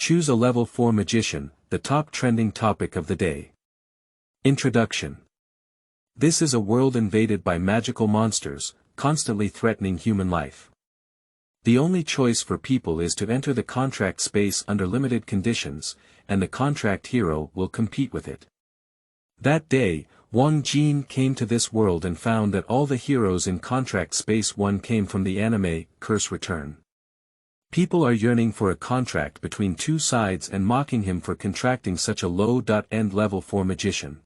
Choose a level 4 magician, the top trending topic of the day. Introduction. This is a world invaded by magical monsters, constantly threatening human life. The only choice for people is to enter the contract space under limited conditions, and the contract hero will compete with it. That day, Wang Jin came to this world and found that all the heroes in Contract Space 1 came from the anime, Curse Return. People are yearning for a contract between two sides and mocking him for contracting such a low-end level 4 magician.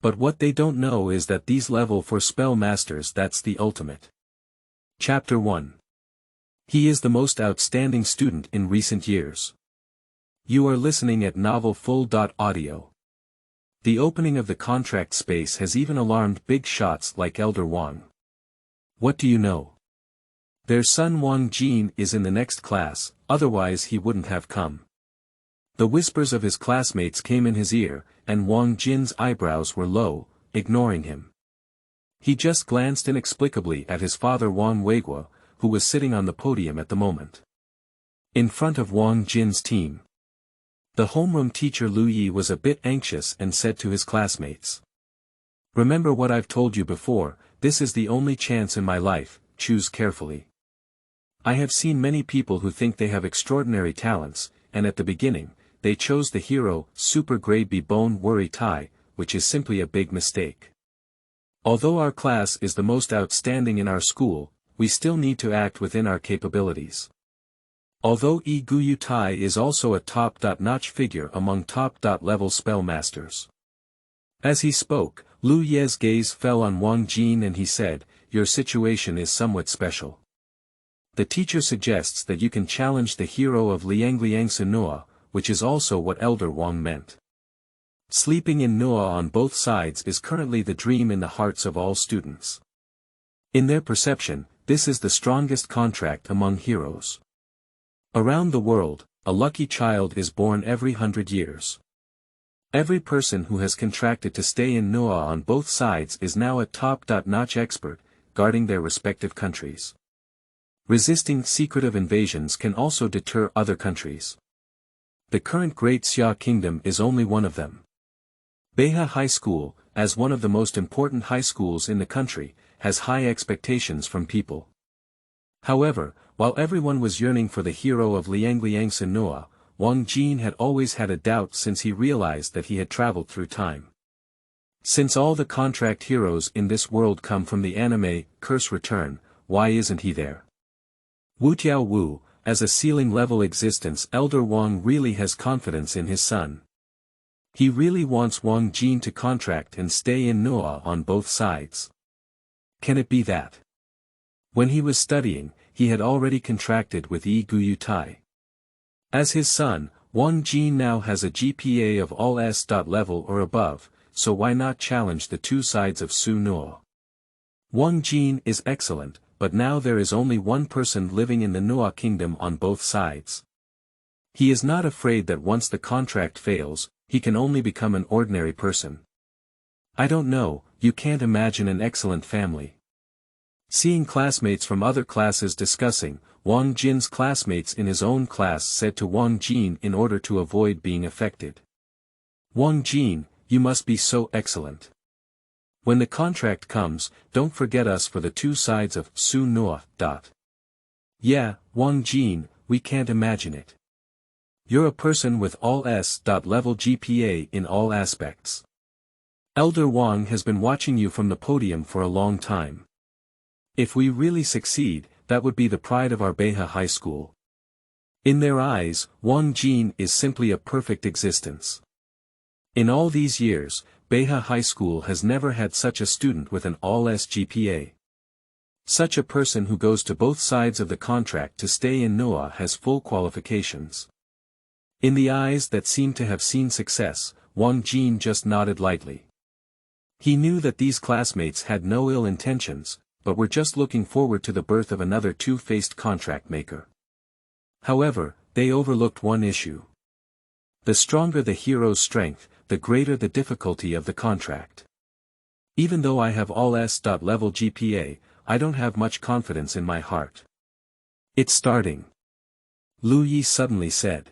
But what they don't know is that these level 4 spell masters, that's the ultimate. Chapter 1. He is the most outstanding student in recent years. You are listening at Novel Full.audio. The opening of the contract space has even alarmed big shots like Elder Wang. What do you know? Their son Wang Jin is in the next class, otherwise he wouldn't have come. The whispers of his classmates came in his ear, and Wang Jin's eyebrows were low, ignoring him. He just glanced inexplicably at his father Wang Weiguo, who was sitting on the podium at the moment. In front of Wang Jin's team. The homeroom teacher Lu Yi was a bit anxious and said to his classmates. Remember what I've told you before, this is the only chance in my life, choose carefully. I have seen many people who think they have extraordinary talents, and at the beginning, they chose the hero, Super Grade B Bone Worry Tai, which is simply a big mistake. Although our class is the most outstanding in our school, we still need to act within our capabilities. Although Guyu Tai is also a top-notch figure among top-level spellmasters. As he spoke, Lu Ye's gaze fell on Wang Jin and he said, your situation is somewhat special. The teacher suggests that you can challenge the hero of Liangliang Senua, which is also what Elder Wang meant. Sleeping in Nua on both sides is currently the dream in the hearts of all students. In their perception, this is the strongest contract among heroes. Around the world, a lucky child is born every 100 years. Every person who has contracted to stay in Noah on both sides is now a top-notch expert, guarding their respective countries. Resisting secretive invasions can also deter other countries. The current Great Xia Kingdom is only one of them. Beha High School, as one of the most important high schools in the country, has high expectations from people. However, while everyone was yearning for the hero of Liangliang Senua, Wang Jin had always had a doubt since he realized that he had traveled through time. Since all the contract heroes in this world come from the anime, Curse Return, why isn't he there? Wu Tiao Wu, as a ceiling-level existence, Elder Wang really has confidence in his son. He really wants Wang Jin to contract and stay in Noah on both sides. Can it be that? When he was studying, he had already contracted with Guyu Tai. As his son, Wang Jin now has a GPA of all S. level or above, so why not challenge the two sides of Su Noa? Wang Jin is excellent, but now there is only one person living in the Noa kingdom on both sides. He is not afraid that once the contract fails, he can only become an ordinary person. I don't know, you can't imagine an excellent family. Seeing classmates from other classes discussing, Wang Jin's classmates in his own class said to Wang Jin in order to avoid being affected. Wang Jin, you must be so excellent. When the contract comes, don't forget us for the two sides of Su Noa. Yeah, Wang Jin, we can't imagine it. You're a person with all S. level GPA in all aspects. Elder Wang has been watching you from the podium for a long time. If we really succeed, that would be the pride of our Beha High School. In their eyes, Wang Jin is simply a perfect existence. In all these years, Beha High School has never had such a student with an all-S GPA. Such a person who goes to both sides of the contract to stay in Noah has full qualifications. In the eyes that seemed to have seen success, Wang Jin just nodded lightly. He knew that these classmates had no ill intentions, but were just looking forward to the birth of another two-faced contract maker. However, they overlooked one issue. The stronger the hero's strength, the greater the difficulty of the contract. Even though I have all S. level GPA, I don't have much confidence in my heart. It's starting. Lu Yi suddenly said.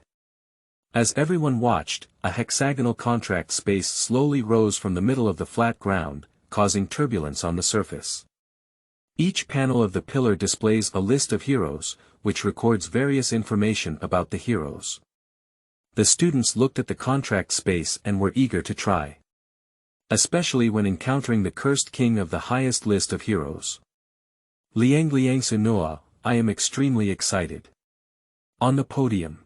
As everyone watched, a hexagonal contract space slowly rose from the middle of the flat ground, causing turbulence on the surface. Each panel of the pillar displays a list of heroes, which records various information about the heroes. The students looked at the contract space and were eager to try. Especially when encountering the cursed king of the highest list of heroes. Liang Sunoa, I am extremely excited. On the podium.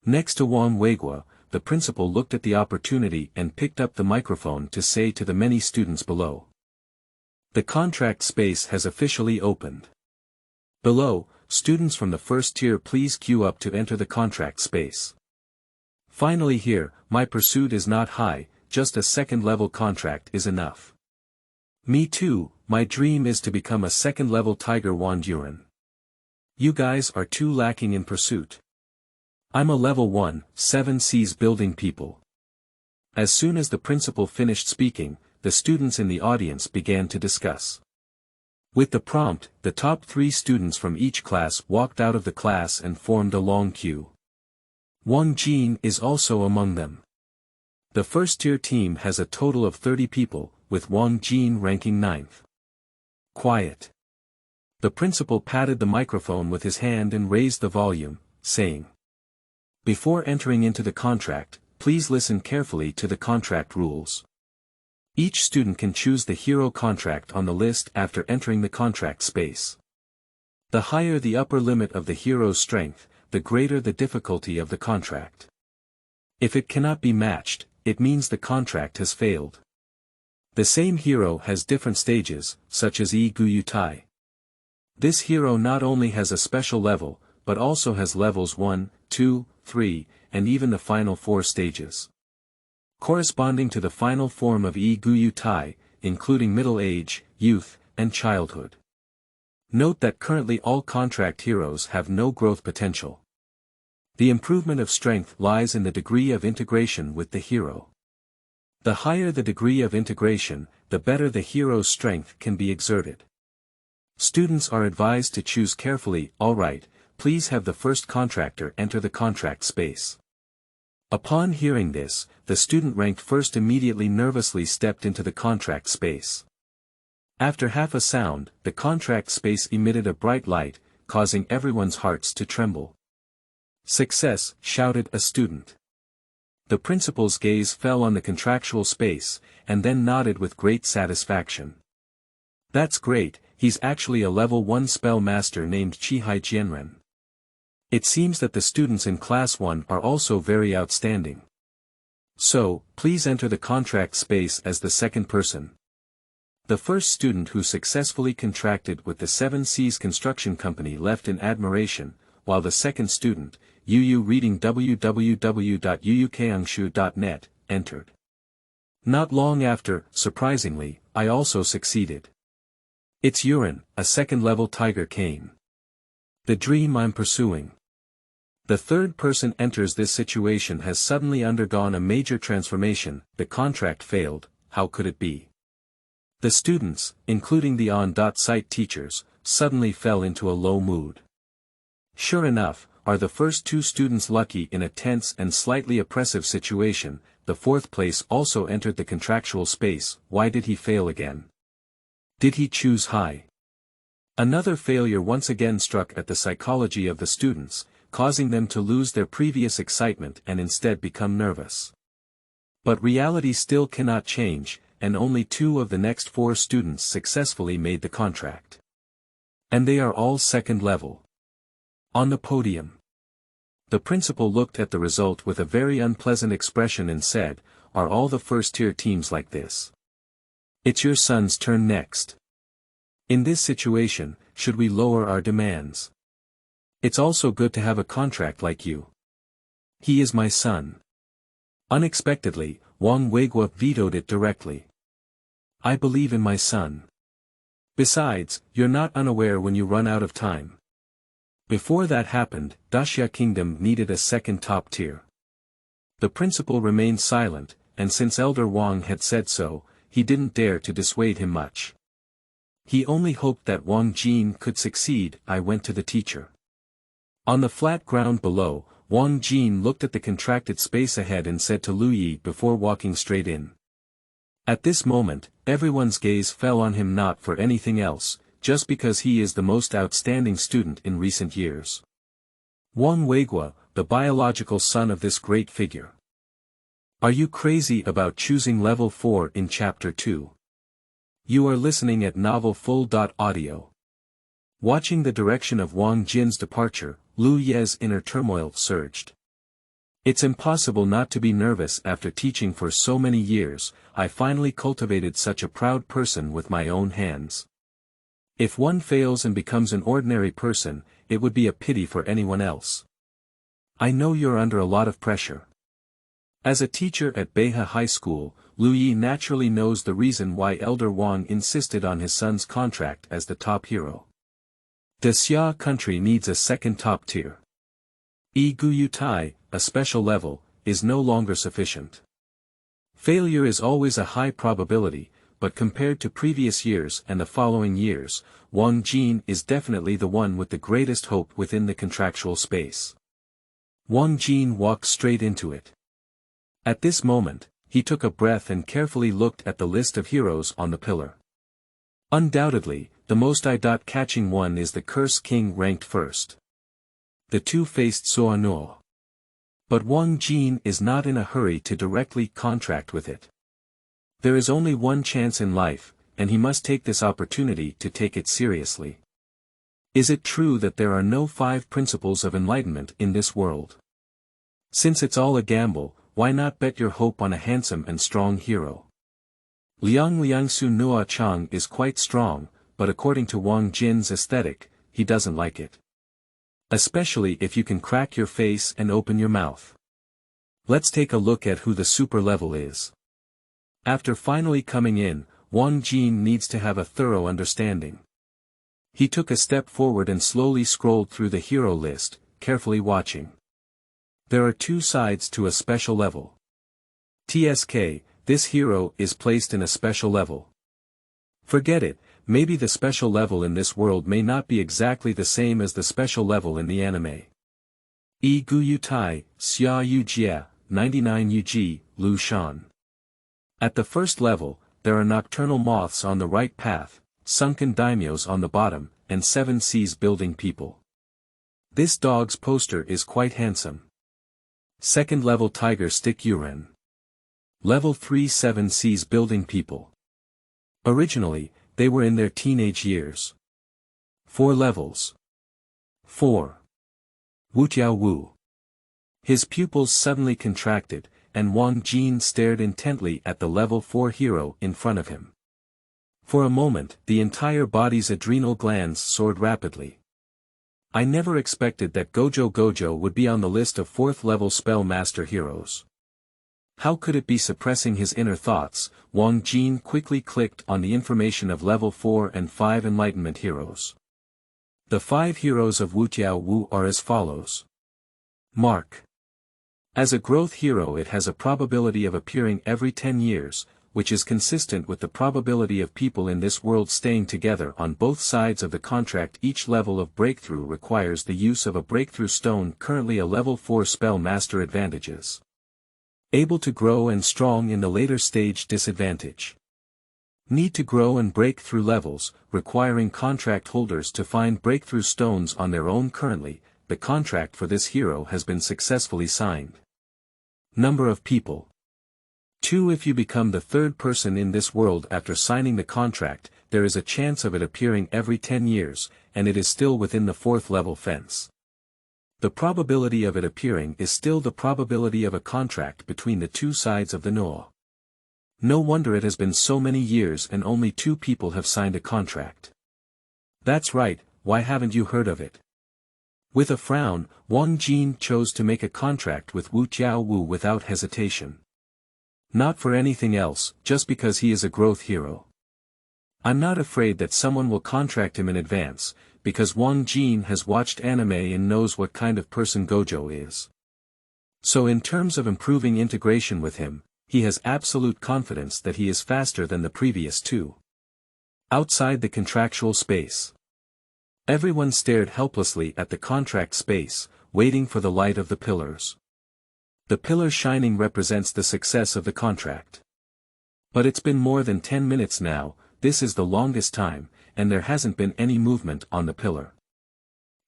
Next to Wang Weiguo, the principal looked at the opportunity and picked up the microphone to say to the many students below. The contract space has officially opened. Below, students from the first tier please queue up to enter the contract space. Finally here, my pursuit is not high, just a second-level contract is enough. Me too, my dream is to become a second-level Tiger Wand Yuan. You guys are too lacking in pursuit. I'm a level 1, 7 C's building people. As soon as the principal finished speaking, the students in the audience began to discuss. With the prompt, the top 3 students from each class walked out of the class and formed a long queue. Wang Jin is also among them. The first-tier team has a total of 30 people, with Wang Jin ranking 9th. Quiet. The principal patted the microphone with his hand and raised the volume, saying, "Before entering into the contract, please listen carefully to the contract rules. Each student can choose the hero contract on the list after entering the contract space. The higher the upper limit of the hero's strength, the greater the difficulty of the contract. If it cannot be matched, it means the contract has failed. The same hero has different stages, such as Tai. This hero not only has a special level, but also has levels 1, 2, 3, and even the final 4 stages. Corresponding to the final form of Tai, including middle age, youth, and childhood. Note that currently all contract heroes have no growth potential. The improvement of strength lies in the degree of integration with the hero. The higher the degree of integration, the better the hero's strength can be exerted. Students are advised to choose carefully. Alright, please have the first contractor enter the contract space." Upon hearing this, the student ranked first immediately nervously stepped into the contract space. After half a sound, the contract space emitted a bright light, causing everyone's hearts to tremble. "Success!" shouted a student. The principal's gaze fell on the contractual space, and then nodded with great satisfaction. "That's great, he's actually a level 1 spell master named Chihai Jianren. It seems that the students in Class 1 are also very outstanding. So, please enter the contract space as the second person." The first student who successfully contracted with the 7 C's construction company left in admiration, while the second student, Yu reading www.yuukangshu.net, entered. Not long after, surprisingly, I also succeeded. It's Yuran, a second-level tiger came. The dream I'm pursuing. The third person enters this situation has suddenly undergone a major transformation. The contract failed, how could it be? The students, including the on-site teachers, suddenly fell into a low mood. Sure enough, are the first 2 students lucky in a tense and slightly oppressive situation? The fourth place also entered the contractual space. Why did he fail again? Did he choose high? Another failure once again struck at the psychology of the students, causing them to lose their previous excitement and instead become nervous. But reality still cannot change, and only 2 of the next 4 students successfully made the contract. And they are all second level. On the podium. The principal looked at the result with a very unpleasant expression and said, "Are all the first-tier teams like this? It's your son's turn next. In this situation, should we lower our demands? It's also good to have a contract like you. He is my son." Unexpectedly, Wang Weiguo vetoed it directly. "I believe in my son. Besides, you're not unaware when you run out of time." Before that happened, Daxia Kingdom needed a second top tier. The principal remained silent, and since Elder Wang had said so, he didn't dare to dissuade him much. He only hoped that Wang Jin could succeed. I went to the teacher. On the flat ground below, Wang Jin looked at the contracted space ahead and said to Lu Yi before walking straight in. At this moment, everyone's gaze fell on him, not for anything else, just because he is the most outstanding student in recent years. Wang Weiguo, the biological son of this great figure. Are you crazy about choosing level 4 in chapter 2? You are listening at Novel Full.audio. Watching the direction of Wang Jin's departure, Lu Ye's inner turmoil surged. It's impossible not to be nervous after teaching for so many years. I finally cultivated such a proud person with my own hands. If one fails and becomes an ordinary person, it would be a pity for anyone else. I know you're under a lot of pressure. As a teacher at Beihai High School, Lu Yi naturally knows the reason why Elder Wang insisted on his son's contract as the top hero. The Xia country needs a second top tier. Tai, a special level, is no longer sufficient. Failure is always a high probability, but compared to previous years and the following years, Wang Jin is definitely the one with the greatest hope within the contractual space. Wang Jin walked straight into it. At this moment, he took a breath and carefully looked at the list of heroes on the pillar. Undoubtedly, the most eye-catching one is the Curse King ranked first. The two-faced Suanor. But Wang Jin is not in a hurry to directly contract with it. There is only one chance in life, and he must take this opportunity to take it seriously. Is it true that there are no 5 principles of enlightenment in this world? Since it's all a gamble, why not bet your hope on a handsome and strong hero? Liangsu Nua Chang is quite strong, but according to Wang Jin's aesthetic, he doesn't like it. Especially if you can crack your face and open your mouth. Let's take a look at who the super level is. After finally coming in, Wang Jin needs to have a thorough understanding. He took a step forward and slowly scrolled through the hero list, carefully watching. There are 2 sides to a special level. TSK, this hero is placed in a special level. Forget it, maybe the special level in this world may not be exactly the same as the special level in the anime. Tai, Xia Yu Jia, 99 Ug, Lu Shan. At the first level, there are nocturnal moths on the right path, sunken daimyos on the bottom, and 7 seas building people. This dog's poster is quite handsome. Second level tiger stick Uren. Level 3 7 seas building people. Originally, they were in their teenage years. 4 levels. 4. Wu Tiao Wu. His pupils suddenly contracted, and Wang Jin stared intently at the level 4 hero in front of him. For a moment, the entire body's adrenal glands soared rapidly. I never expected that Gojo would be on the list of 4th level spell master heroes. How could it be? Suppressing his inner thoughts, Wang Jin quickly clicked on the information of level 4 and 5 enlightenment heroes. The 5 heroes of Wu Tiao Wu are as follows. Mark. As a growth hero, it has a probability of appearing every 10 years, which is consistent with the probability of people in this world staying together on both sides of the contract. Each level of breakthrough requires the use of a breakthrough stone. Currently a level 4 spell master. Advantages. Able to grow and strong in the later stage. Disadvantage. Need to grow and break through levels, requiring contract holders to find breakthrough stones on their own. Currently, the contract for this hero has been successfully signed. Number of people. 2. If you become the 3rd person in this world after signing the contract, there is a chance of it appearing every 10 years, and it is still within the 4th level fence. The probability of it appearing is still the probability of a contract between the 2 sides of the Noah. No wonder it has been so many years and only 2 people have signed a contract. That's right, why haven't you heard of it? With a frown, Wang Jin chose to make a contract with Wu Tiao Wu without hesitation. Not for anything else, just because he is a growth hero. I'm not afraid that someone will contract him in advance, because Wang Jin has watched anime and knows what kind of person Gojo is. So in terms of improving integration with him, he has absolute confidence that he is faster than the previous 2. Outside the contractual space. Everyone stared helplessly at the contract space. waiting for the light of the pillars. The pillar shining represents the success of the contract. But it's been more than 10 minutes now, this is the longest time, and there hasn't been any movement on the pillar.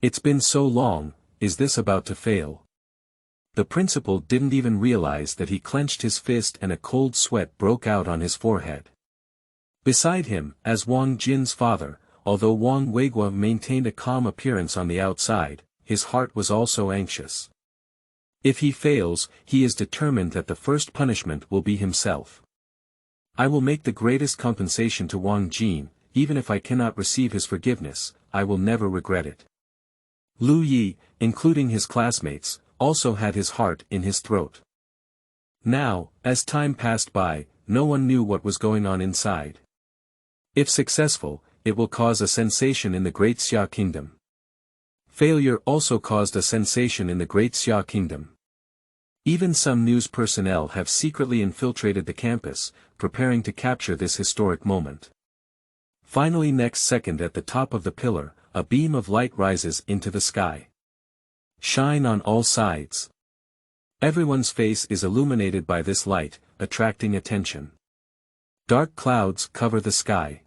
It's been so long, is this about to fail? The principal didn't even realize that he clenched his fist and a cold sweat broke out on his forehead. Beside him, as Wang Jin's father, although Wang Weiguo maintained a calm appearance on the outside, his heart was also anxious. If he fails, he is determined that the first punishment will be himself. I will make the greatest compensation to Wang Jin, even if I cannot receive his forgiveness, I will never regret it. Lu Yi, including his classmates, also had his heart in his throat. Now, as time passed by, no one knew what was going on inside. If successful, it will cause a sensation in the Great Xia Kingdom. Failure also caused a sensation in the Great Xia Kingdom. Even some news personnel have secretly infiltrated the campus, preparing to capture this historic moment. Finally, next second at the top of the pillar, a beam of light rises into the sky. Shine on all sides. Everyone's face is illuminated by this light, attracting attention. Dark clouds cover the sky.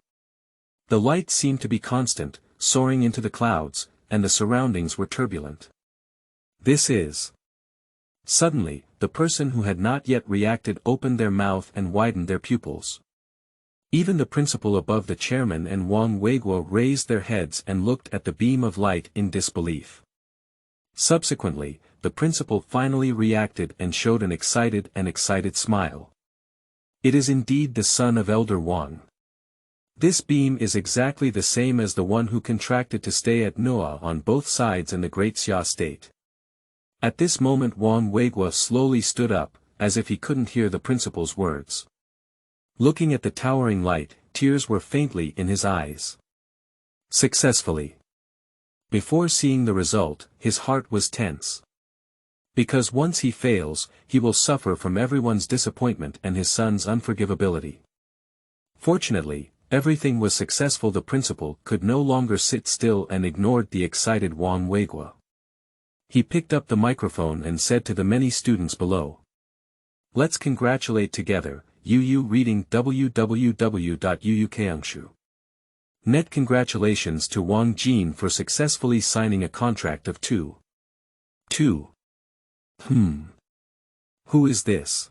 The light seemed to be constant, soaring into the clouds, and the surroundings were turbulent. This is. Suddenly, the person who had not yet reacted opened their mouth and widened their pupils. Even the principal above the chairman and Wang Weiguo raised their heads and looked at the beam of light in disbelief. Subsequently, the principal finally reacted and showed an excited smile. It is indeed the son of Elder Wang. This beam is exactly the same as the one who contracted to stay at Noah on both sides in the Great Xia state. At this moment Wang Weiguo slowly stood up, as if he couldn't hear the principal's words. Looking at the towering light, tears were faintly in his eyes. Successfully. Before seeing the result, his heart was tense. Because once he fails, he will suffer from everyone's disappointment and his son's unforgivability. Fortunately, everything was successful. The principal could no longer sit still and ignored the excited Wang Weiguo. He picked up the microphone and said to the many students below. Let's congratulate together, Yu reading www.uukangshu. Net congratulations to Wang Jin for successfully signing a contract of 2. Who is this?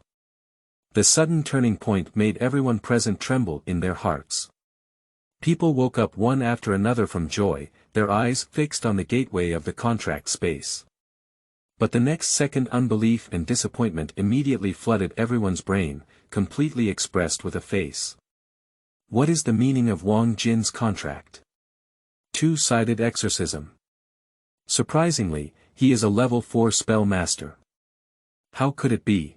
The sudden turning point made everyone present tremble in their hearts. People woke up one after another from joy, their eyes fixed on the gateway of the contract space. But the next second unbelief and disappointment immediately flooded everyone's brain, completely expressed with a face. What is the meaning of Wang Jin's contract? Two-sided exorcism. Surprisingly, he is a level 4 spell master. How could it be?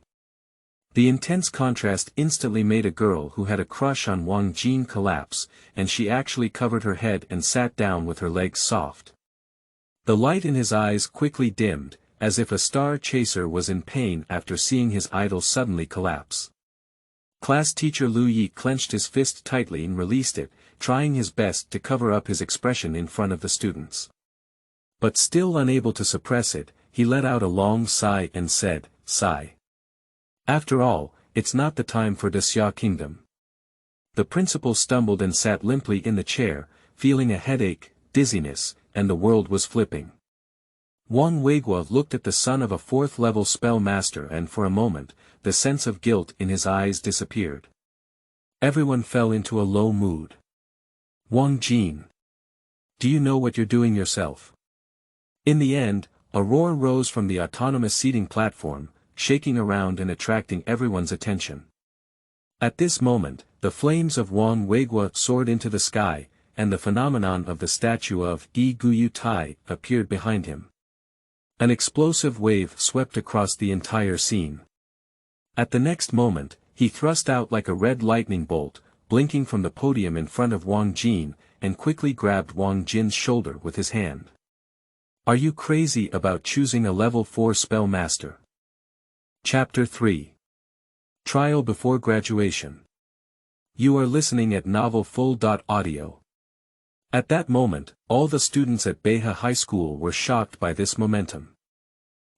The intense contrast instantly made a girl who had a crush on Wang Jin collapse, and she actually covered her head and sat down with her legs soft. The light in his eyes quickly dimmed, as if a star chaser was in pain after seeing his idol suddenly collapse. Class teacher Lu Yi clenched his fist tightly and released it, trying his best to cover up his expression in front of the students. But still unable to suppress it, he let out a long sigh and said, "Sigh. After all, it's not the time for the Xia Kingdom." The principal stumbled and sat limply in the chair, feeling a headache, dizziness, and the world was flipping. Wang Weiguo looked at the son of a 4th-level spell master and for a moment, the sense of guilt in his eyes disappeared. Everyone fell into a low mood. Wang Jin. Do you know what you're doing yourself? In the end, a roar rose from the autonomous seating platform, shaking around and attracting everyone's attention. At this moment, the flames of Wang Weiguo soared into the sky, and the phenomenon of the statue of Yi Guyu Tai appeared behind him. An explosive wave swept across the entire scene. At the next moment, he thrust out like a red lightning bolt, blinking from the podium in front of Wang Jin, and quickly grabbed Wang Jin's shoulder with his hand. Are you crazy about choosing a level 4 spell master? Chapter 3. Trial before graduation. You are listening at novelfull.audio. At that moment, all the students at Beha High School were shocked by this momentum.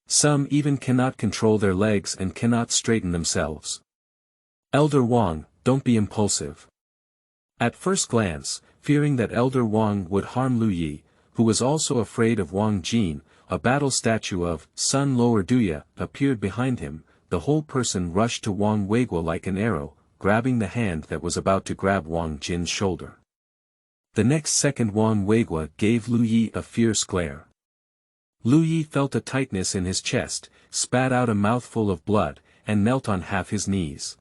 Some even cannot control their legs and cannot straighten themselves. Elder Wang, don't be impulsive. At first glance, fearing that Elder Wang would harm Lu Yi, who was also afraid of Wang Jin, a battle statue of Sun Lower Duya appeared behind him. The whole person rushed to Wang Weiguo like an arrow, grabbing the hand that was about to grab Wang Jin's shoulder. The next second Wang Weiguo gave Lu Yi a fierce glare. Lu Yi felt a tightness in his chest, spat out a mouthful of blood, and knelt on half his knees.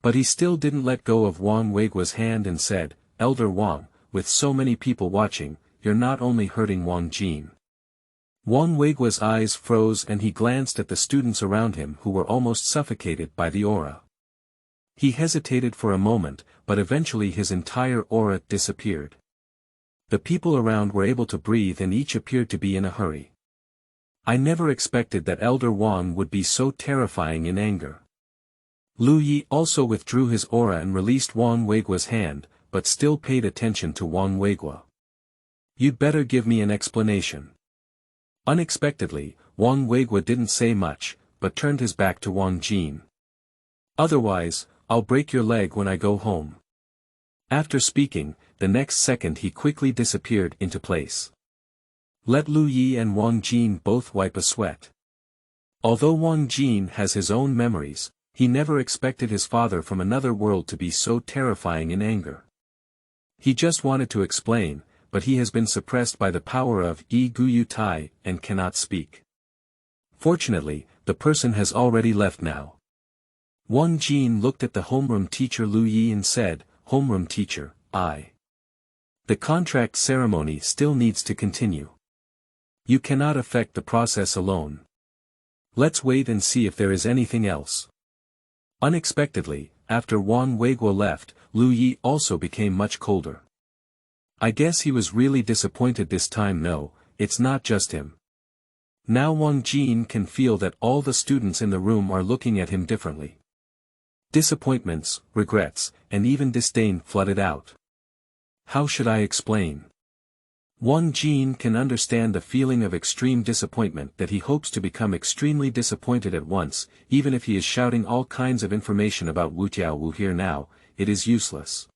But he still didn't let go of Wang Weiguo's hand and said, "Elder Wang, with so many people watching, you're not only hurting Wang Jin." Wang Weiguo's eyes froze and he glanced at the students around him who were almost suffocated by the aura. He hesitated for a moment, but eventually his entire aura disappeared. The people around were able to breathe and each appeared to be in a hurry. I never expected that Elder Wang would be so terrifying in anger. Lu Yi also withdrew his aura and released Wang Weiguo's hand, but still paid attention to Wang Weiguo. "You'd better give me an explanation." Unexpectedly, Wang Weiguo didn't say much, but turned his back to Wang Jin. "Otherwise, I'll break your leg when I go home." After speaking, the next second he quickly disappeared into place. Let Lu Yi and Wang Jin both wipe a sweat. Although Wang Jin has his own memories, he never expected his father from another world to be so terrifying in anger. He just wanted to explain, but he has been suppressed by the power of Yi Guyu Tai and cannot speak. Fortunately, the person has already left now. Wang Jin looked at the homeroom teacher Lu Yi and said, "Homeroom teacher, the contract ceremony still needs to continue. You cannot affect the process alone. Let's wait and see if there is anything else." Unexpectedly, after Wang Weiguo left, Lu Yi also became much colder. I guess he was really disappointed this time. No, it's not just him. Now Wang Jin can feel that all the students in the room are looking at him differently. Disappointments, regrets, and even disdain flooded out. How should I explain? Wang Jin can understand the feeling of extreme disappointment that he hopes to become extremely disappointed at once, even if he is shouting all kinds of information about Wu Tiaowu here now, it is useless.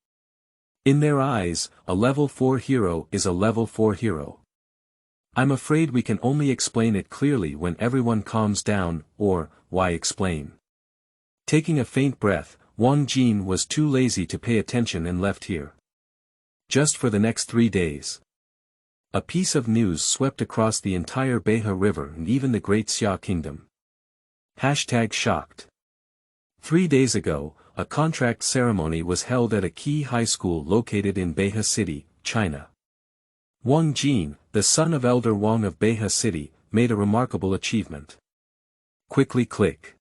In their eyes, a level 4 hero is a level 4 hero. I'm afraid we can only explain it clearly when everyone calms down, or, why explain? Taking a faint breath, Wang Jin was too lazy to pay attention and left here. Just for the next 3 days. A piece of news swept across the entire Beihe River and even the Great Xia Kingdom. #shocked. 3 days ago, a contract ceremony was held at a key high school located in Beihe City, China. Wang Jin, the son of Elder Wang of Beihe City, made a remarkable achievement. Quickly click.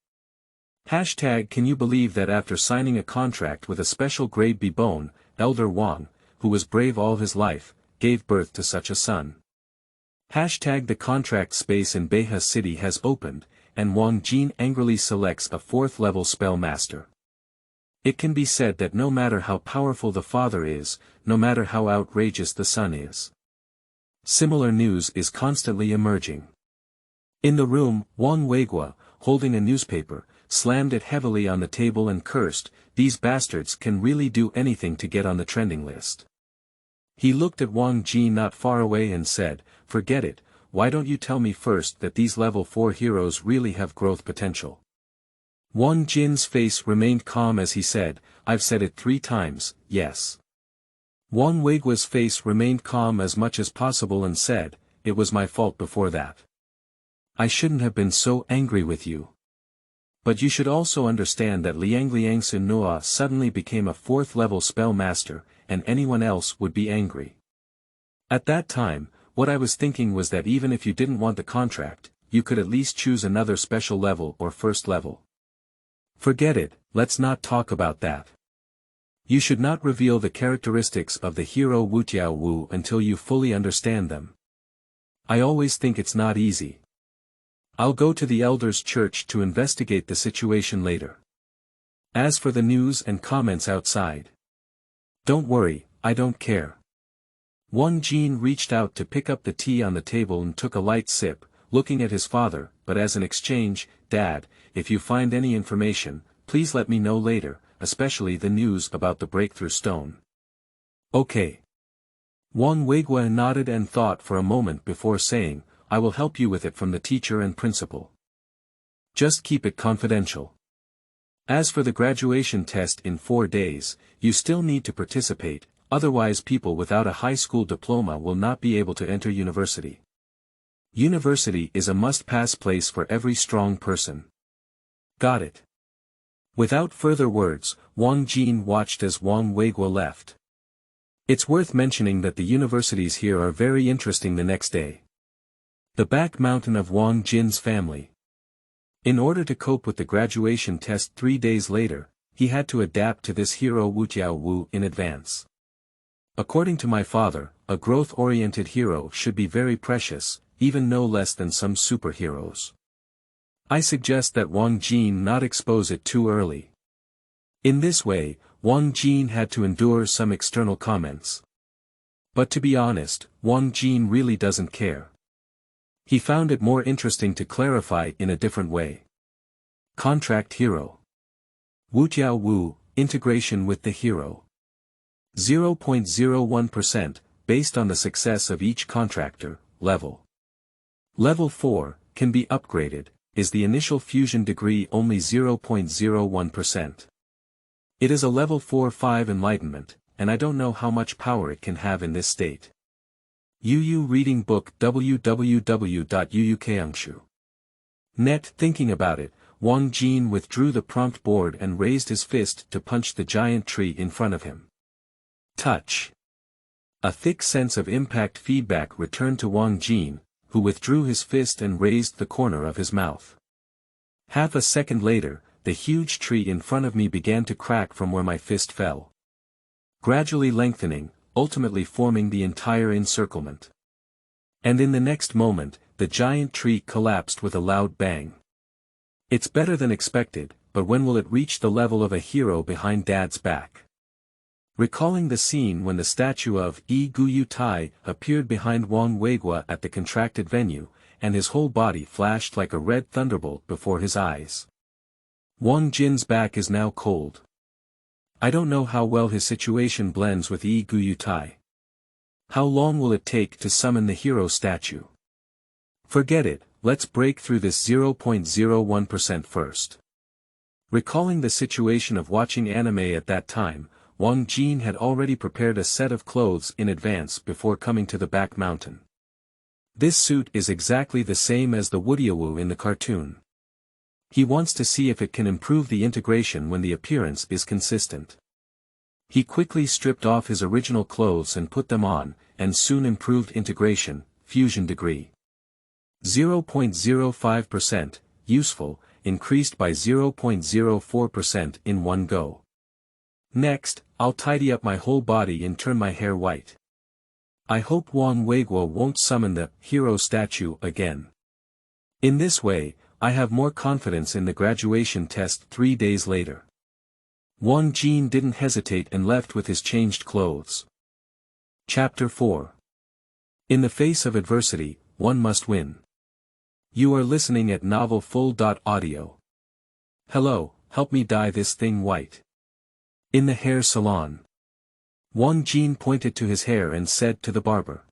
Can you believe that after signing a contract with a special grade B bone, Elder Wang, who was brave all his life, gave birth to such a son? The contract space in Beihe City has opened, and Wang Jin angrily selects a 4th level spell master. It can be said that no matter how powerful the father is, no matter how outrageous the son is. Similar news is constantly emerging. In the room, Wang Weiguo, holding a newspaper, slammed it heavily on the table and cursed, "These bastards can really do anything to get on the trending list." He looked at Wang Jin not far away and said, "Forget it, why don't you tell me first that these level 4 heroes really have growth potential?" Wang Jin's face remained calm as he said, "I've said it 3 times, yes." Wang Weiguo's face remained calm as much as possible and said, "It was my fault before that. I shouldn't have been so angry with you. But you should also understand that Liang Sun Noa suddenly became a 4th level spell master, and anyone else would be angry. At that time, what I was thinking was that even if you didn't want the contract, you could at least choose another special level or 1st level. Forget it, let's not talk about that. You should not reveal the characteristics of the hero Wu Tiaowu until you fully understand them. I always think it's not easy. I'll go to the elders' church to investigate the situation later. As for the news and comments outside, don't worry, I don't care." Wang Jin reached out to pick up the tea on the table and took a light sip, looking at his father, but as an exchange, Dad, if you find any information, please let me know later, especially the news about the breakthrough stone. Okay. Wang Weiguo nodded and thought for a moment before saying, I will help you with it from the teacher and principal. Just keep it confidential. As for the graduation test in 4 days, you still need to participate, otherwise people without a high school diploma will not be able to enter university. University is a must-pass place for every strong person. Got it. Without further words, Wang Jin watched as Wang Weiguo left. It's worth mentioning that the universities here are very interesting the next day. The back mountain of Wang Jin's family. In order to cope with the graduation test 3 days later, he had to adapt to this hero Wu Tiao Wu in advance. According to my father, a growth-oriented hero should be very precious, even no less than some superheroes. I suggest that Wang Jin not expose it too early. In this way, Wang Jin had to endure some external comments. But to be honest, Wang Jin really doesn't care. He found it more interesting to clarify in a different way. Contract hero. Wu Tiao Wu, integration with the hero. 0.01%, based on the success of each contractor, level. Level 4, can be upgraded, is the initial fusion degree only 0.01%. It is a level 4-5 enlightenment, and I don't know how much power it can have in this state. UU reading book www.uukangshu.net. Thinking about it, Wang Jin withdrew the prompt board and raised his fist to punch the giant tree in front of him. Touch. A thick sense of impact feedback returned to Wang Jin, who withdrew his fist and raised the corner of his mouth. Half a second later, the huge tree in front of me began to crack from where my fist fell. Gradually lengthening, ultimately forming the entire encirclement. And in the next moment, the giant tree collapsed with a loud bang. It's better than expected, but when will it reach the level of a hero behind Dad's back? Recalling the scene when the statue of Yi Guyu Tai appeared behind Wang Weiguo at the contracted venue, and his whole body flashed like a red thunderbolt before his eyes. Wang Jin's back is now cold. I don't know how well his situation blends with Yi Guyu Tai. How long will it take to summon the hero statue? Forget it, let's break through this 0.01% first. Recalling the situation of watching anime at that time, Wang Jin had already prepared a set of clothes in advance before coming to the back mountain. This suit is exactly the same as the Wudiawu in the cartoon. He wants to see if it can improve the integration when the appearance is consistent. He quickly stripped off his original clothes and put them on, and soon improved integration, fusion degree. 0.05%, useful, increased by 0.04% in one go. Next, I'll tidy up my whole body and turn my hair white. I hope Wang Weiguo won't summon the hero statue again. In this way, I have more confidence in the graduation test 3 days later. Wang Jin didn't hesitate and left with his changed clothes. Chapter 4. In the face of adversity, one must win. You are listening at novelfull.audio. Hello, help me dye this thing white. In the hair salon. Wang Jin pointed to his hair and said to the barber.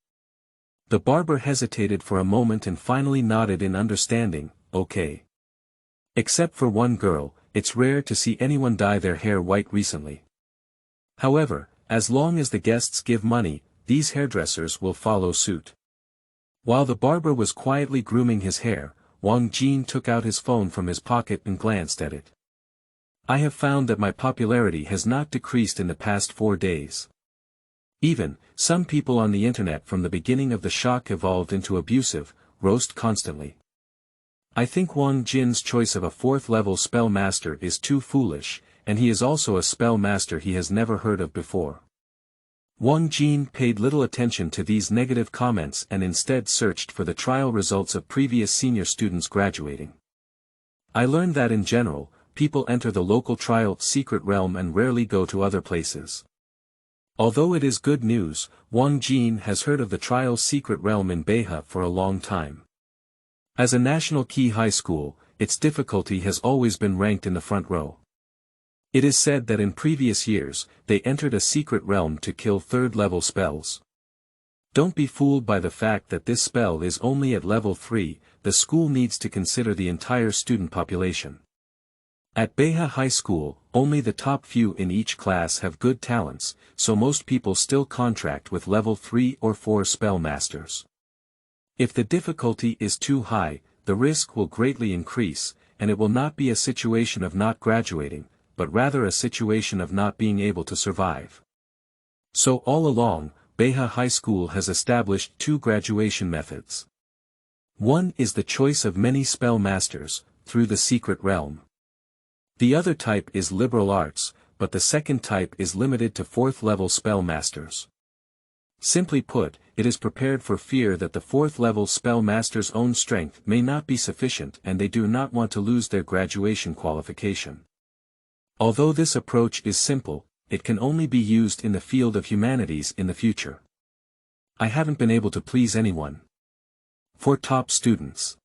The barber hesitated for a moment and finally nodded in understanding. Okay. Except for one girl, it's rare to see anyone dye their hair white recently. However, as long as the guests give money, these hairdressers will follow suit. While the barber was quietly grooming his hair, Wang Jin took out his phone from his pocket and glanced at it. I have found that my popularity has not decreased in the past 4 days. Even, some people on the internet from the beginning of the shock evolved into abusive, roast constantly. I think Wang Jin's choice of a 4th-level spell master is too foolish, and he is also a spell master he has never heard of before. Wang Jin paid little attention to these negative comments and instead searched for the trial results of previous senior students graduating. I learned that in general, people enter the local trial secret realm and rarely go to other places. Although it is good news, Wang Jin has heard of the trial secret realm in Beha for a long time. As a national key high school, its difficulty has always been ranked in the front row. It is said that in previous years, they entered a secret realm to kill third-level spells. Don't be fooled by the fact that this spell is only at level 3, the school needs to consider the entire student population. At Beha High School, only the top few in each class have good talents, so most people still contract with level 3 or 4 spell masters. If the difficulty is too high, the risk will greatly increase, and it will not be a situation of not graduating, but rather a situation of not being able to survive. So all along, Beha High School has established 2 graduation methods. One is the choice of many spell masters, through the secret realm. The other type is liberal arts, but the second type is limited to 4th-level spell masters. Simply put, it is prepared for fear that the 4th-level spell master's own strength may not be sufficient and they do not want to lose their graduation qualification. Although this approach is simple, it can only be used in the field of humanities in the future. I haven't been able to please anyone. For top students,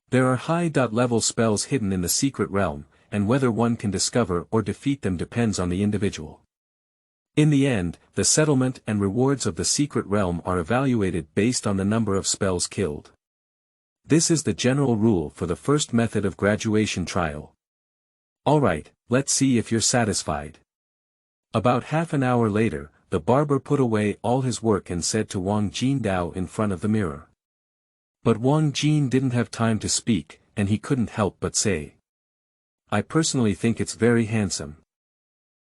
there are high-level spells hidden in the secret realm, and whether one can discover or defeat them depends on the individual. In the end, the settlement and rewards of the secret realm are evaluated based on the number of spells killed. This is the general rule for the first method of graduation trial. Alright, let's see if you're satisfied. About half an hour later, the barber put away all his work and said to Wang Jin in front of the mirror. But Wang Jin didn't have time to speak, and he couldn't help but say, I personally think it's very handsome.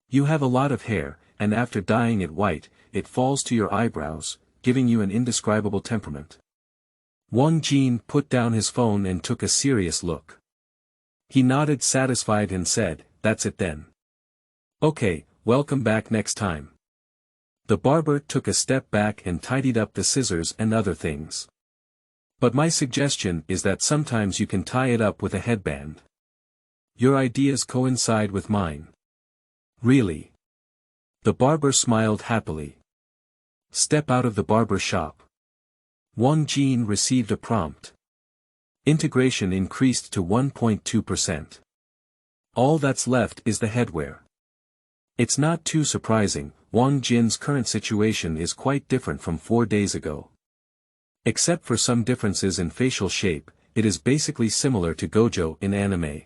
You have a lot of hair, and after dyeing it white, it falls to your eyebrows, giving you an indescribable temperament. Wang Jin put down his phone and took a serious look. He nodded satisfied and said, that's it then. Okay, welcome back next time. The barber took a step back and tidied up the scissors and other things. But my suggestion is that sometimes you can tie it up with a headband. Your ideas coincide with mine. Really? The barber smiled happily. Step out of the barber shop. Wang Jin received a prompt. Integration increased to 1.2%. All that's left is the headwear. It's not too surprising, Wang Jin's current situation is quite different from 4 days ago. Except for some differences in facial shape, it is basically similar to Gojo in anime.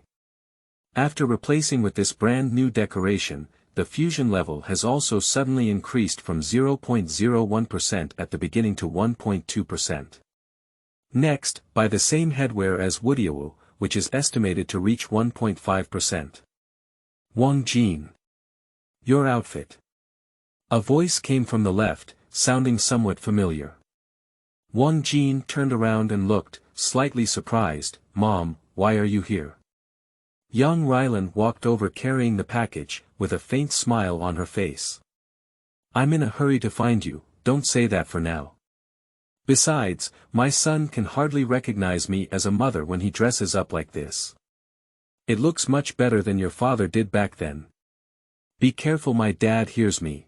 After replacing with this brand new decoration, the fusion level has also suddenly increased from 0.01% at the beginning to 1.2%. Next, by the same headwear as Woodyawu, which is estimated to reach 1.5%. Wang Jin. Your outfit. A voice came from the left, sounding somewhat familiar. Wang Jin turned around and looked, slightly surprised. Mom, why are you here? Young Rylan walked over carrying the package, with a faint smile on her face. I'm in a hurry to find you, don't say that for now. Besides, my son can hardly recognize me as a mother when he dresses up like this. It looks much better than your father did back then. Be careful, my dad hears me.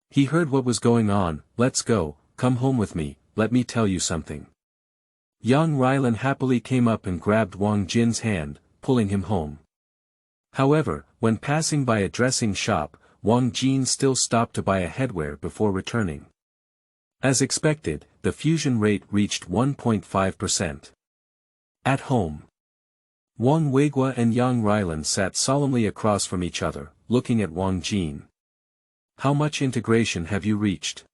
He heard what was going on. Let's go, come home with me, let me tell you something. Young Rylan happily came up and grabbed Wang Jin's hand, pulling him home. However, when passing by a dressing shop, Wang Jin still stopped to buy a headwear before returning. As expected, the fusion rate reached 1.5%. At home, Wang Weigua and Yang Rylan sat solemnly across from each other, looking at Wang Jin. How much integration have you reached?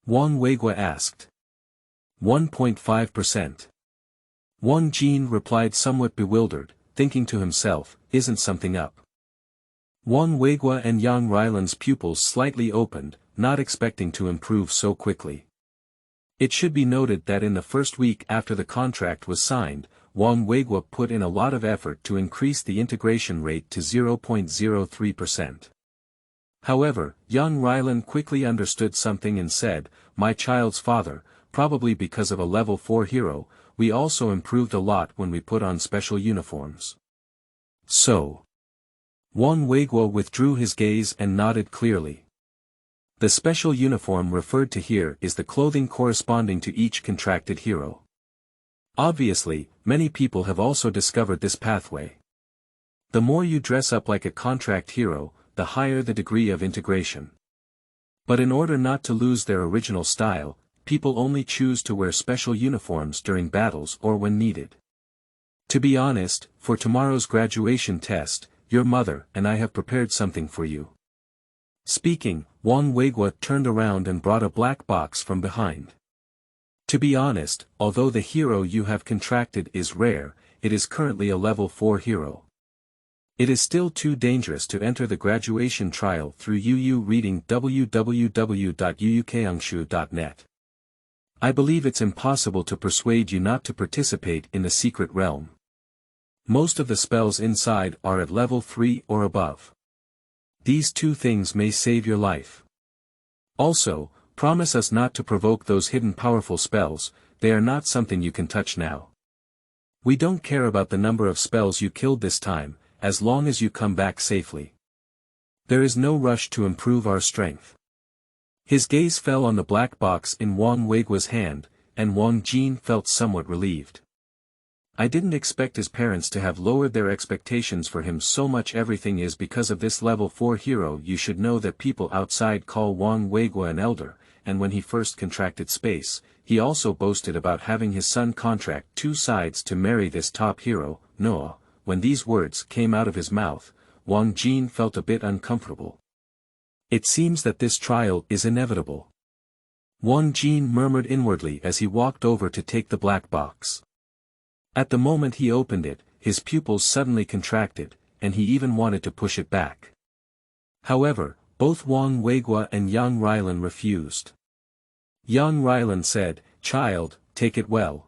Wang Weigua asked. 1.5%. Wang Jin replied somewhat bewildered, thinking to himself, isn't something up? Wang Weigua and Yang Rylan's pupils slightly opened, not expecting to improve so quickly. It should be noted that in the first week after the contract was signed, Wang Weigua put in a lot of effort to increase the integration rate to 0.03%. However, young Rylan quickly understood something and said, my child's father, probably because of a level 4 hero, we also improved a lot when we put on special uniforms. So, Wang Weigua withdrew his gaze and nodded clearly. The special uniform referred to here is the clothing corresponding to each contracted hero. Obviously, many people have also discovered this pathway. The more you dress up like a contract hero, the higher the degree of integration. But in order not to lose their original style, people only choose to wear special uniforms during battles or when needed. To be honest, for tomorrow's graduation test, your mother and I have prepared something for you. Speaking, Wang Weigua turned around and brought a black box from behind. To be honest, although the hero you have contracted is rare, it is currently a level 4 hero. It is still too dangerous to enter the graduation trial through UU reading www.uukangshu.net. I believe it's impossible to persuade you not to participate in the secret realm. Most of the spells inside are at level 3 or above. These two things may save your life. Also, promise us not to provoke those hidden powerful spells, they are not something you can touch now. We don't care about the number of spells you killed this time, as long as you come back safely. There is no rush to improve our strength. His gaze fell on the black box in Wang Weigua's hand, and Wang Jin felt somewhat relieved. I didn't expect his parents to have lowered their expectations for him so much. Everything is because of this level 4 hero. You should know that people outside call Wang Weigua an elder, and when he first contracted space, he also boasted about having his son contract 2 sides to marry this top hero, Noah. When these words came out of his mouth, Wang Jin felt a bit uncomfortable. It seems that this trial is inevitable. Wang Jin murmured inwardly as he walked over to take the black box. At the moment he opened it, his pupils suddenly contracted, and he even wanted to push it back. However, both Wang Weigua and Yang Rylan refused. Yang Rylan said, "Child, take it well.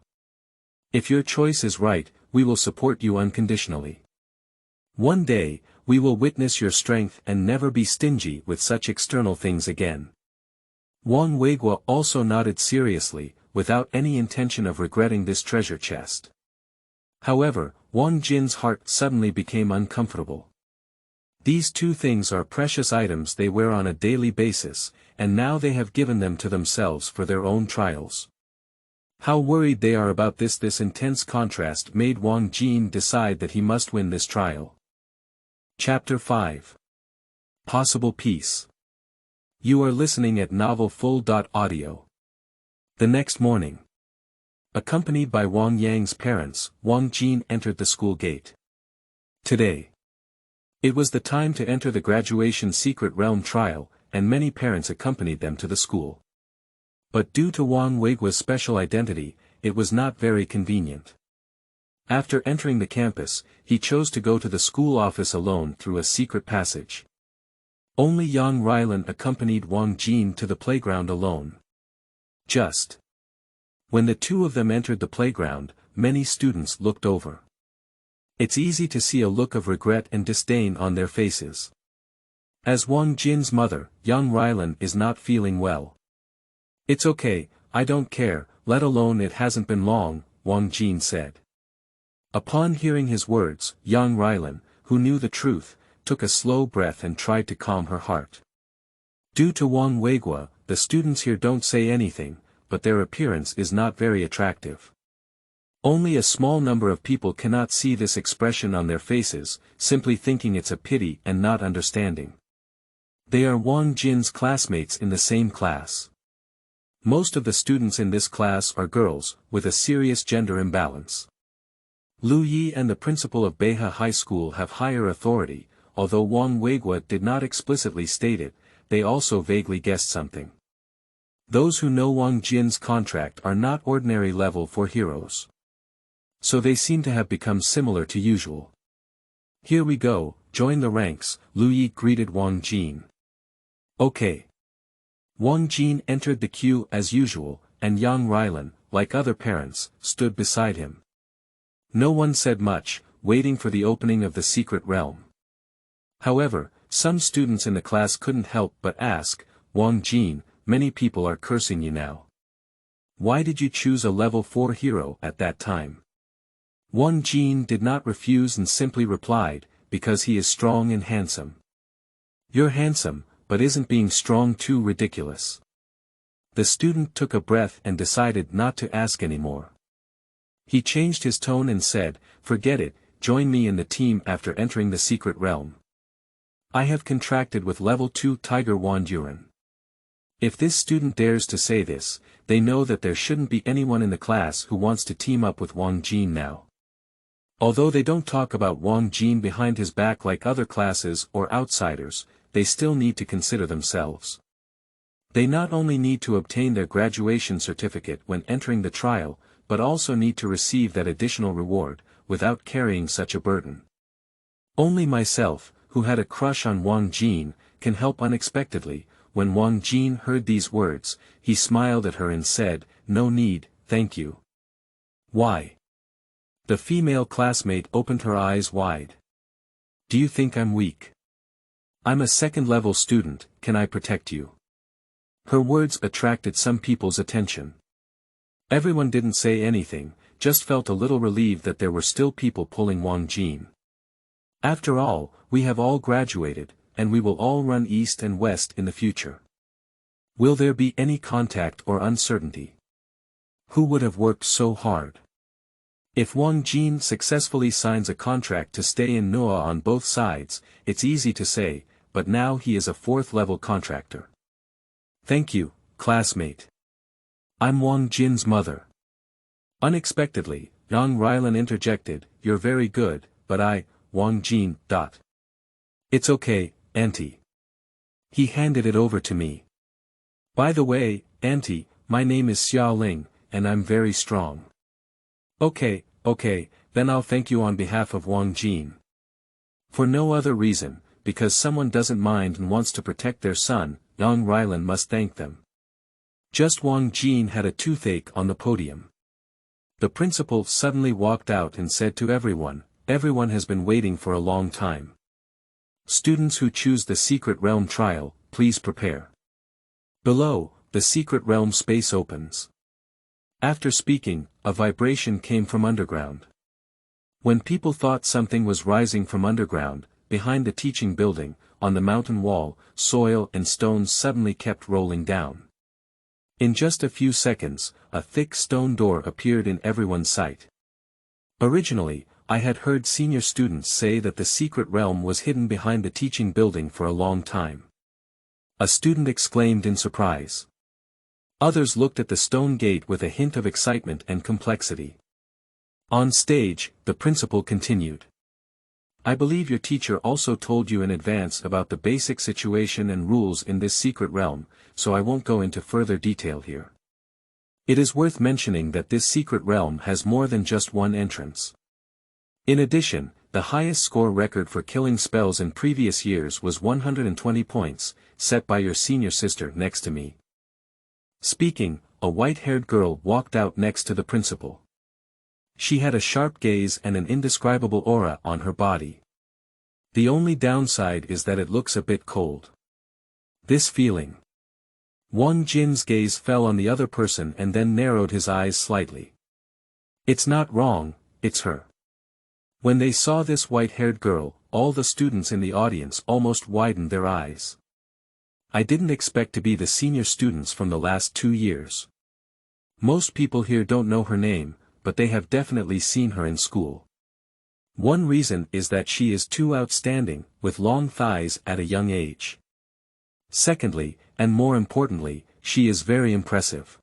If your choice is right, we will support you unconditionally. One day, we will witness your strength and never be stingy with such external things again." Wang Weigua also nodded seriously, without any intention of regretting this treasure chest. However, Wang Jin's heart suddenly became uncomfortable. These two things are precious items they wear on a daily basis, and now they have given them to themselves for their own trials. How worried they are about this intense contrast made Wang Jin decide that he must win this trial. Chapter 5. Possible Peace. You are listening at novelfull.audio. The next morning, accompanied by Wang Yang's parents, Wang Jin entered the school gate. Today, it was the time to enter the graduation secret realm trial, and many parents accompanied them to the school. But due to Wang Weigua's special identity, it was not very convenient. After entering the campus, he chose to go to the school office alone through a secret passage. Only Yang Rylan accompanied Wang Jin to the playground alone. Just when the two of them entered the playground, many students looked over. It's easy to see a look of regret and disdain on their faces. As Wang Jin's mother, Yang Rylan is not feeling well. "It's okay, I don't care, let alone it hasn't been long," Wang Jin said. Upon hearing his words, Yang Rylan, who knew the truth, took a slow breath and tried to calm her heart. Due to Wang Weigua, the students here don't say anything, but their appearance is not very attractive. Only a small number of people cannot see this expression on their faces, simply thinking it's a pity and not understanding. They are Wang Jin's classmates in the same class. Most of the students in this class are girls, with a serious gender imbalance. Lu Yi and the principal of Beha High School have higher authority, although Wang Weigua did not explicitly state it, they also vaguely guessed something. Those who know Wang Jin's contract are not ordinary level 4 heroes. So they seem to have become similar to usual. "Here we go, join the ranks," Lu Yi greeted Wang Jin. "Okay." Wang Jin entered the queue as usual, and Yang Rylan, like other parents, stood beside him. No one said much, waiting for the opening of the secret realm. However, some students in the class couldn't help but ask, "Wang Jin, many people are cursing you now. Why did you choose a level 4 hero at that time?" Wang Jin did not refuse and simply replied, "Because he is strong and handsome." "You're handsome, but isn't being strong too ridiculous?" The student took a breath and decided not to ask anymore. He changed his tone and said, "Forget it, join me in the team after entering the secret realm. I have contracted with level 2 Tiger Wand Yuan." If this student dares to say this, they know that there shouldn't be anyone in the class who wants to team up with Wang Jin now. Although they don't talk about Wang Jin behind his back like other classes or outsiders, they still need to consider themselves. They not only need to obtain their graduation certificate when entering the trial, but also need to receive that additional reward, without carrying such a burden. Only myself, who had a crush on Wang Jin, can help unexpectedly. When Wang Jin heard these words, he smiled at her and said, "No need, thank you." "Why?" The female classmate opened her eyes wide. "Do you think I'm weak? I'm a second-level student, can I protect you?" Her words attracted some people's attention. Everyone didn't say anything, just felt a little relieved that there were still people pulling Wang Jin. After all, we have all graduated, and we will all run east and west in the future. Will there be any contact or uncertainty? Who would have worked so hard? If Wang Jin successfully signs a contract to stay in Noah on both sides, it's easy to say, but now he is a 4th-level contractor. "Thank you, classmate. I'm Wang Jin's mother." Unexpectedly, Yang Rylan interjected, "You're very good, but Wang Jin." "It's okay, Auntie." He handed it over to me. "By the way, Auntie, my name is Xiaoling, and I'm very strong." Okay, then I'll thank you on behalf of Wang Jin. For no other reason, because someone doesn't mind and wants to protect their son, Yang Rylan must thank them. Just Wang Jin had a toothache on the podium. The principal suddenly walked out and said to everyone, "Everyone has been waiting for a long time. Students who choose the Secret Realm trial, please prepare." Below, the Secret Realm space opens. After speaking, a vibration came from underground. When people thought something was rising from underground, behind the teaching building, on the mountain wall, soil and stones suddenly kept rolling down. In just a few seconds, a thick stone door appeared in everyone's sight. Originally, I had heard senior students say that the secret realm was hidden behind the teaching building for a long time. A student exclaimed in surprise. Others looked at the stone gate with a hint of excitement and complexity. On stage, the principal continued. "I believe your teacher also told you in advance about the basic situation and rules in this secret realm, so I won't go into further detail here. It is worth mentioning that this secret realm has more than just one entrance. In addition, the highest score record for killing spells in previous years was 120 points, set by your senior sister next to me." Speaking, a white-haired girl walked out next to the principal. She had a sharp gaze and an indescribable aura on her body. The only downside is that it looks a bit cold. This feeling. Wang Jin's gaze fell on the other person and then narrowed his eyes slightly. "It's not wrong, it's her." When they saw this white-haired girl, all the students in the audience almost widened their eyes. I didn't expect to be the senior students from the last 2 years. Most people here don't know her name, but they have definitely seen her in school. One reason is that she is too outstanding, with long thighs at a young age. Secondly, and more importantly, she is very impressive.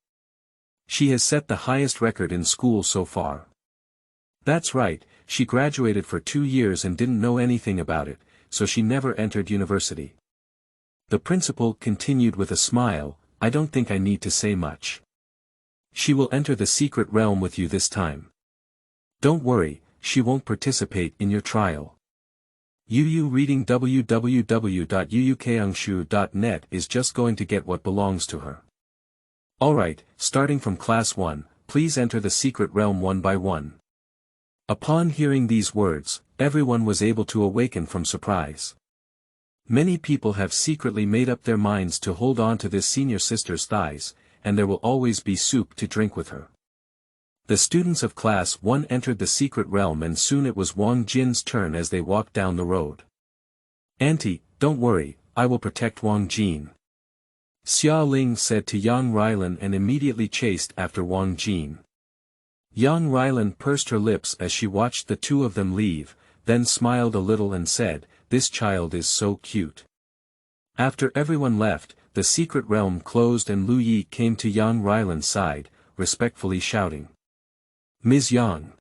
She has set the highest record in school so far. That's right, she graduated for 2 years and didn't know anything about it, so she never entered university. The principal continued with a smile, "I don't think I need to say much. She will enter the secret realm with you this time. Don't worry, she won't participate in your trial. Yu reading www.yuukangshu.net is just going to get what belongs to her. Alright, starting from class 1, please enter the secret realm one by one." Upon hearing these words, everyone was able to awaken from surprise. Many people have secretly made up their minds to hold on to this senior sister's thighs, and there will always be soup to drink with her. The students of class 1 entered the secret realm and soon it was Wang Jin's turn as they walked down the road. "Auntie, don't worry, I will protect Wang Jin," Xia Ling said to Yang Rylan and immediately chased after Wang Jin. Young Rylan pursed her lips as she watched the two of them leave, then smiled a little and said, "This child is so cute." After everyone left, the secret realm closed and Lu Yi came to Yang Rylan's side, respectfully shouting, "Ms. Yang.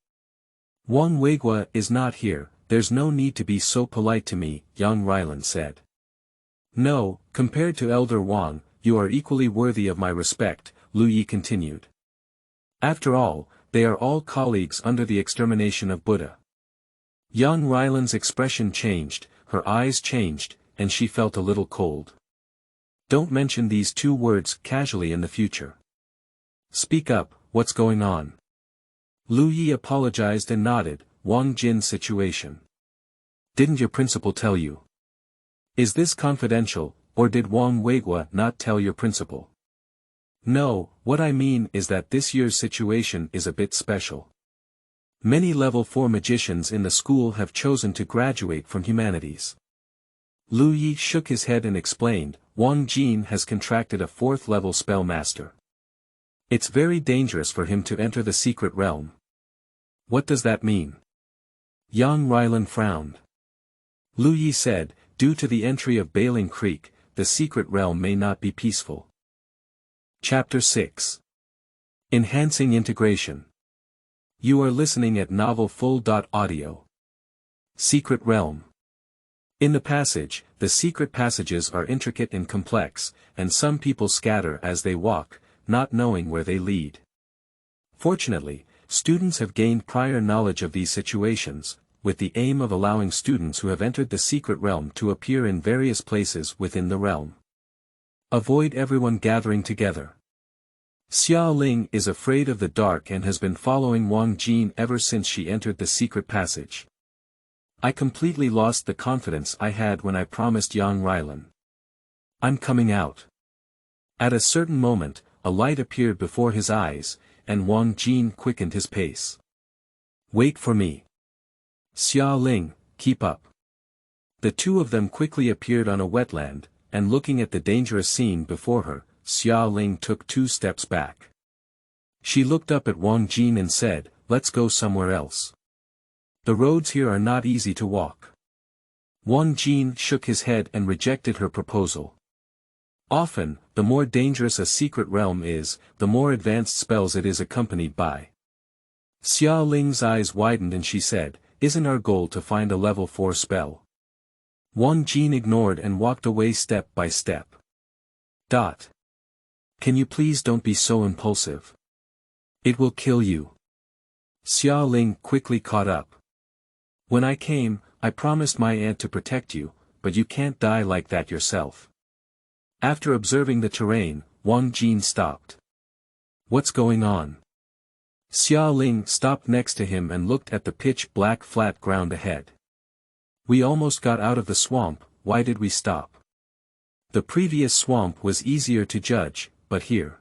Wang Weigua is not here, there's no need to be so polite to me," Yang Rylan said. "No, compared to Elder Wang, you are equally worthy of my respect," Lu Yi continued. "After all, they are all colleagues under the extermination of Buddha." Young Rylan's expression changed, her eyes changed, and she felt a little cold. "Don't mention these two words casually in the future. Speak up, what's going on?" Lu Yi apologized and nodded. "Wang Jin's situation. Didn't your principal tell you? Is this confidential, or did Wang Weigua not tell your principal?" "No, what I mean is that this year's situation is a bit special. Many level 4 magicians in the school have chosen to graduate from humanities." Lu Yi shook his head and explained, "Wang Jin has contracted a 4th level spell master. It's very dangerous for him to enter the secret realm." "What does that mean?" Yang Rylan frowned. Lu Yi said, "Due to the entry of Bailing Creek, the secret realm may not be peaceful." Chapter 6. Enhancing Integration. You are listening at novelfull.audio. Secret Realm. In the passage, the secret passages are intricate and complex, and some people scatter as they walk, not knowing where they lead. Fortunately, students have gained prior knowledge of these situations, with the aim of allowing students who have entered the secret realm to appear in various places within the realm. Avoid everyone gathering together. Xiao Ling is afraid of the dark and has been following Wang Jin ever since she entered the secret passage. I completely lost the confidence I had when I promised Yang Rylan. I'm coming out. At a certain moment, a light appeared before his eyes, and Wang Jin quickened his pace. Wait for me. Xiao Ling, keep up. The two of them quickly appeared on a wetland, and looking at the dangerous scene before her, Xiao Ling took 2 steps back. She looked up at Wang Jin and said, "Let's go somewhere else. The roads here are not easy to walk." Wang Jin shook his head and rejected her proposal. Often, the more dangerous a secret realm is, the more advanced spells it is accompanied by. Xiao Ling's eyes widened and she said, "Isn't our goal to find a level 4 spell?" Wang Jin ignored and walked away step by step. Can you please don't be so impulsive? It will kill you." Xiao Ling quickly caught up. "When I came, I promised my aunt to protect you, but you can't die like that yourself." After observing the terrain, Wang Jin stopped. "What's going on?" Xiao Ling stopped next to him and looked at the pitch-black flat ground ahead. "We almost got out of the swamp, why did we stop?" The previous swamp was easier to judge, but here.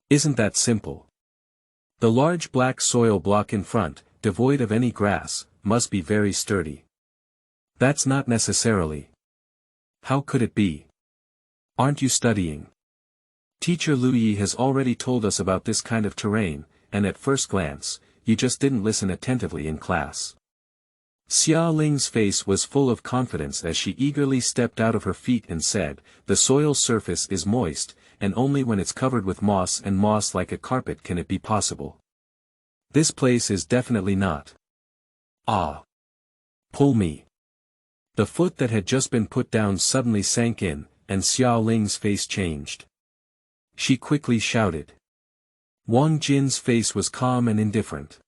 Isn't that simple? The large black soil block in front, devoid of any grass, must be very sturdy. That's not necessarily. How could it be? Aren't you studying? Teacher Lu Yi has already told us about this kind of terrain, and at first glance, you just didn't listen attentively in class. Xiao Ling's face was full of confidence as she eagerly stepped out of her feet and said, "The soil surface is moist, and only when it's covered with moss and moss like a carpet can it be possible. This place is definitely not." "Ah! Pull me." The foot that had just been put down suddenly sank in, and Xiao Ling's face changed. She quickly shouted. Wang Jin's face was calm and indifferent.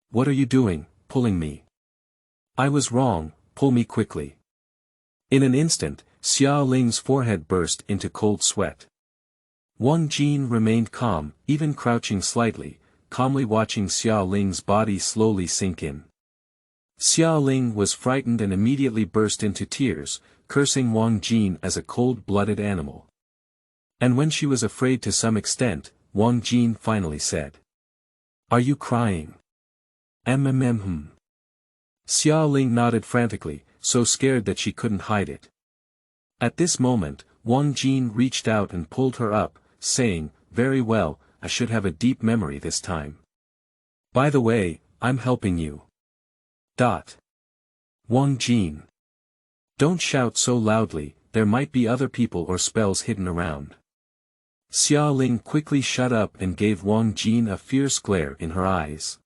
"What are you doing, pulling me?" "I was wrong, pull me quickly." In an instant, Xiao Ling's forehead burst into cold sweat. Wang Jin remained calm, even crouching slightly, calmly watching Xiao Ling's body slowly sink in. Xiao Ling was frightened and immediately burst into tears, cursing Wang Jin as a cold-blooded animal. And when she was afraid to some extent, Wang Jin finally said, "Are you crying?" Xiao Ling nodded frantically, so scared that she couldn't hide it. At this moment, Wang Jin reached out and pulled her up, saying, "Very well, I should have a deep memory this time." By the way, I'm helping you. Wang Jin. Don't shout so loudly, there might be other people or spells hidden around. Xia Ling quickly shut up and gave Wang Jin a fierce glare in her eyes.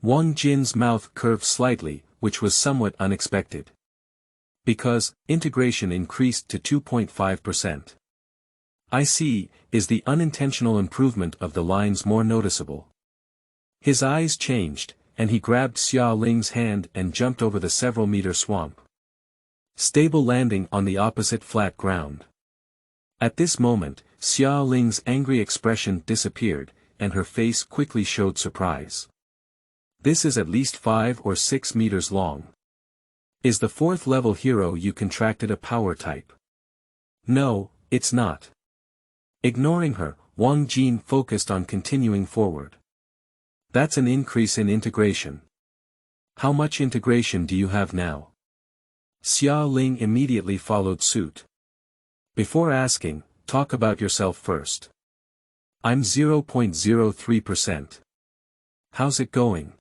Wang Jin's mouth curved slightly, which was somewhat unexpected. Because, integration increased to 2.5%. I see, is the unintentional improvement of the lines more noticeable? His eyes changed, and he grabbed Xia Ling's hand and jumped over the several-meter swamp. Stable landing on the opposite flat ground. At this moment, Xia Ling's angry expression disappeared, and her face quickly showed surprise. This is at least 5 or 6 meters long. Is the 4th level hero you contracted a power type? No, it's not. Ignoring her, Wang Jin focused on continuing forward. That's an increase in integration. How much integration do you have now? Xia Ling immediately followed suit. Before asking, talk about yourself first. I'm 0.03%. How's it going?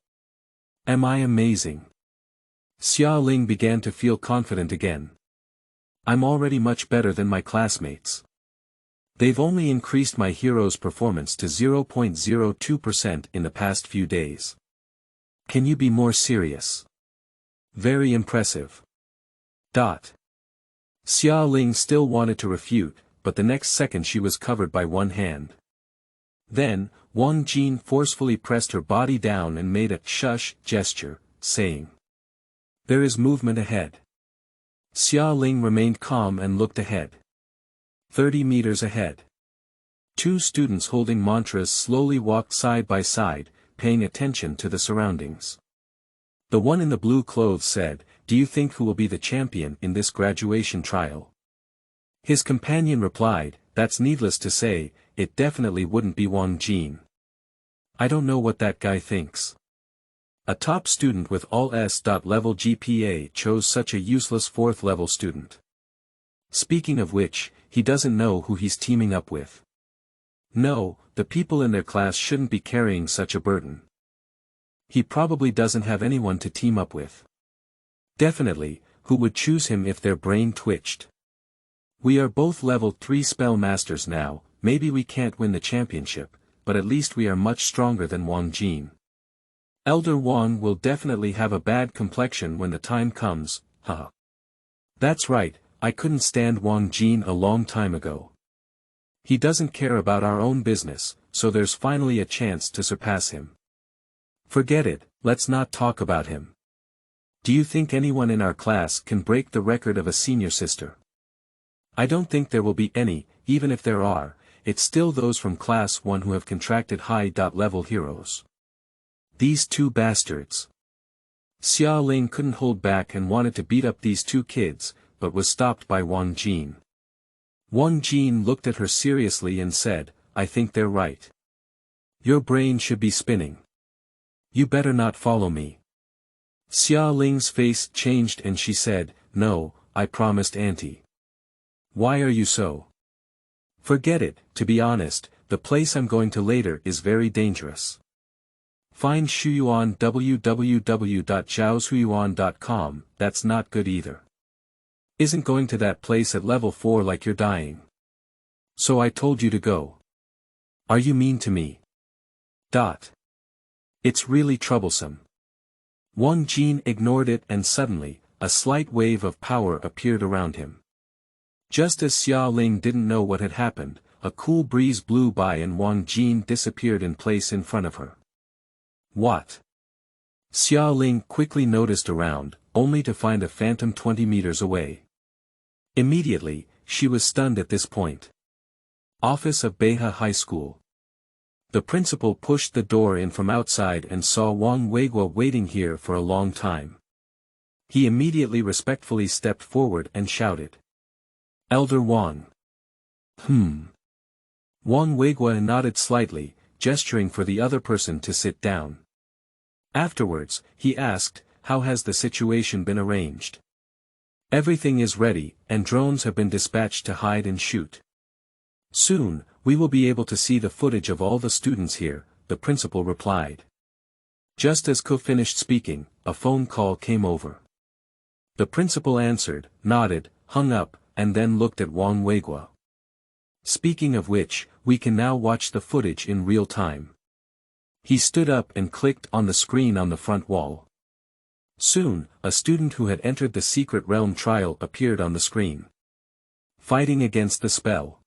Am I amazing? Xia Ling began to feel confident again. I'm already much better than my classmates. They've only increased my hero's performance to 0.02% in the past few days. Can you be more serious? Very impressive. Xia Ling still wanted to refute, but the next second she was covered by one hand. Then, Wang Jin forcefully pressed her body down and made a shush gesture, saying, there is movement ahead. Xia Ling remained calm and looked ahead. 30 meters ahead. 2 students holding mantras slowly walked side by side, paying attention to the surroundings. The one in the blue clothes said, do you think who will be the champion in this graduation trial? His companion replied, that's needless to say, it definitely wouldn't be Wang Jin. I don't know what that guy thinks. A top student with all S.level GPA chose such a useless 4th level student. Speaking of which, he doesn't know who he's teaming up with. No, the people in their class shouldn't be carrying such a burden. He probably doesn't have anyone to team up with. Definitely, who would choose him if their brain twitched? We are both level 3 spell masters now, maybe we can't win the championship, but at least we are much stronger than Wang Jin. Elder Wang will definitely have a bad complexion when the time comes, haha. That's right, I couldn't stand Wang Jin a long time ago. He doesn't care about our own business, so there's finally a chance to surpass him. Forget it, let's not talk about him. Do you think anyone in our class can break the record of a senior sister? I don't think there will be any, even if there are, it's still those from class 1 who have contracted high-level heroes. These 2 bastards. Xia Ling couldn't hold back and wanted to beat up these 2 kids, but was stopped by Wang Jin. Wang Jin looked at her seriously and said, I think they're right. Your brain should be spinning. You better not follow me. Xia Ling's face changed and she said, no, I promised Auntie. Why are you so? Forget it, to be honest, the place I'm going to later is very dangerous. Find Shuyuan www.zhaoshuyuan.com, that's not good either. Isn't going to that place at level 4 like you're dying. So I told you to go. Are you mean to me? It's really troublesome. Wang Jin ignored it and suddenly, a slight wave of power appeared around him. Just as Xia Ling didn't know what had happened, a cool breeze blew by and Wang Jin disappeared in place in front of her. What? Xia Ling quickly noticed around, only to find a phantom 20 meters away. Immediately, she was stunned at this point. Office of Beha High School. The principal pushed the door in from outside and saw Wang Weiguo waiting here for a long time. He immediately respectfully stepped forward and shouted. Elder Wang. Wang Weiguo nodded slightly, gesturing for the other person to sit down. Afterwards, he asked, how has the situation been arranged? Everything is ready, and drones have been dispatched to hide and shoot. Soon, we will be able to see the footage of all the students here, the principal replied. Just as Ko finished speaking, a phone call came over. The principal answered, nodded, hung up, and then looked at Wang Weiguo. Speaking of which, we can now watch the footage in real time. He stood up and clicked on the screen on the front wall. Soon, a student who had entered the secret realm trial appeared on the screen, fighting against the spell.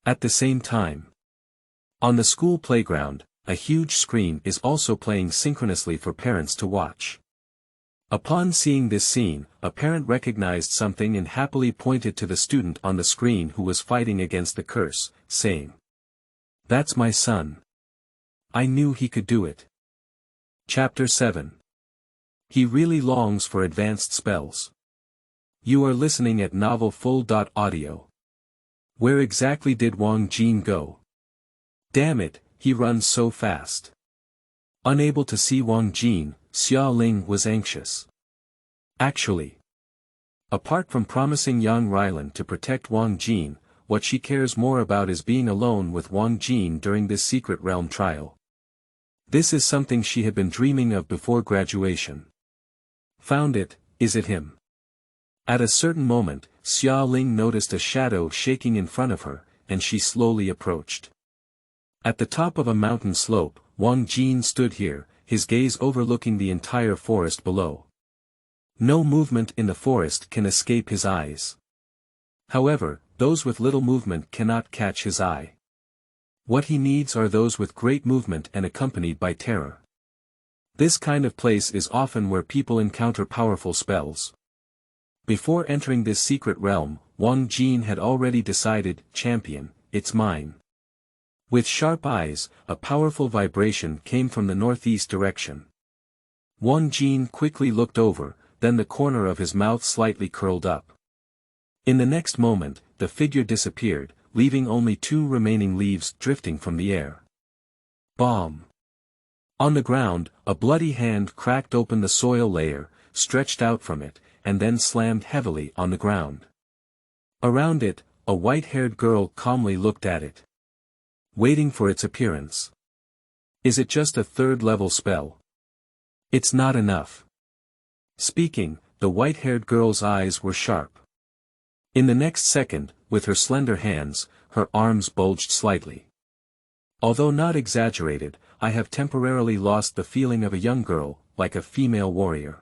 At the same time, on the school playground, a huge screen is also playing synchronously for parents to watch. Upon seeing this scene, a parent recognized something and happily pointed to the student on the screen who was fighting against the curse, saying, "That's my son. I knew he could do it." Chapter 7. He really longs for advanced spells. You are listening at novelfull.audio. Where exactly did Wang Jin go? Damn it, he runs so fast. Unable to see Wang Jin, Xia Ling was anxious. Actually, apart from promising Yang Rylan to protect Wang Jin, what she cares more about is being alone with Wang Jin during this secret realm trial. This is something she had been dreaming of before graduation. Found it, is it him? At a certain moment, Xia Ling noticed a shadow shaking in front of her, and she slowly approached. At the top of a mountain slope, Wang Jin stood here, his gaze overlooking the entire forest below. No movement in the forest can escape his eyes. However, those with little movement cannot catch his eye. What he needs are those with great movement and accompanied by terror. This kind of place is often where people encounter powerful spells. Before entering this secret realm, Wang Jin had already decided, champion, it's mine. With sharp eyes, a powerful vibration came from the northeast direction. Wang Jin quickly looked over, then the corner of his mouth slightly curled up. In the next moment, the figure disappeared, leaving only 2 remaining leaves drifting from the air. Bomb! On the ground, a bloody hand cracked open the soil layer, stretched out from it, and then slammed heavily on the ground. Around it, a white-haired girl calmly looked at it, waiting for its appearance. Is it just a 3rd-level spell? It's not enough. Speaking, the white-haired girl's eyes were sharp. In the next second, with her slender hands, her arms bulged slightly. Although not exaggerated, I have temporarily lost the feeling of a young girl, like a female warrior.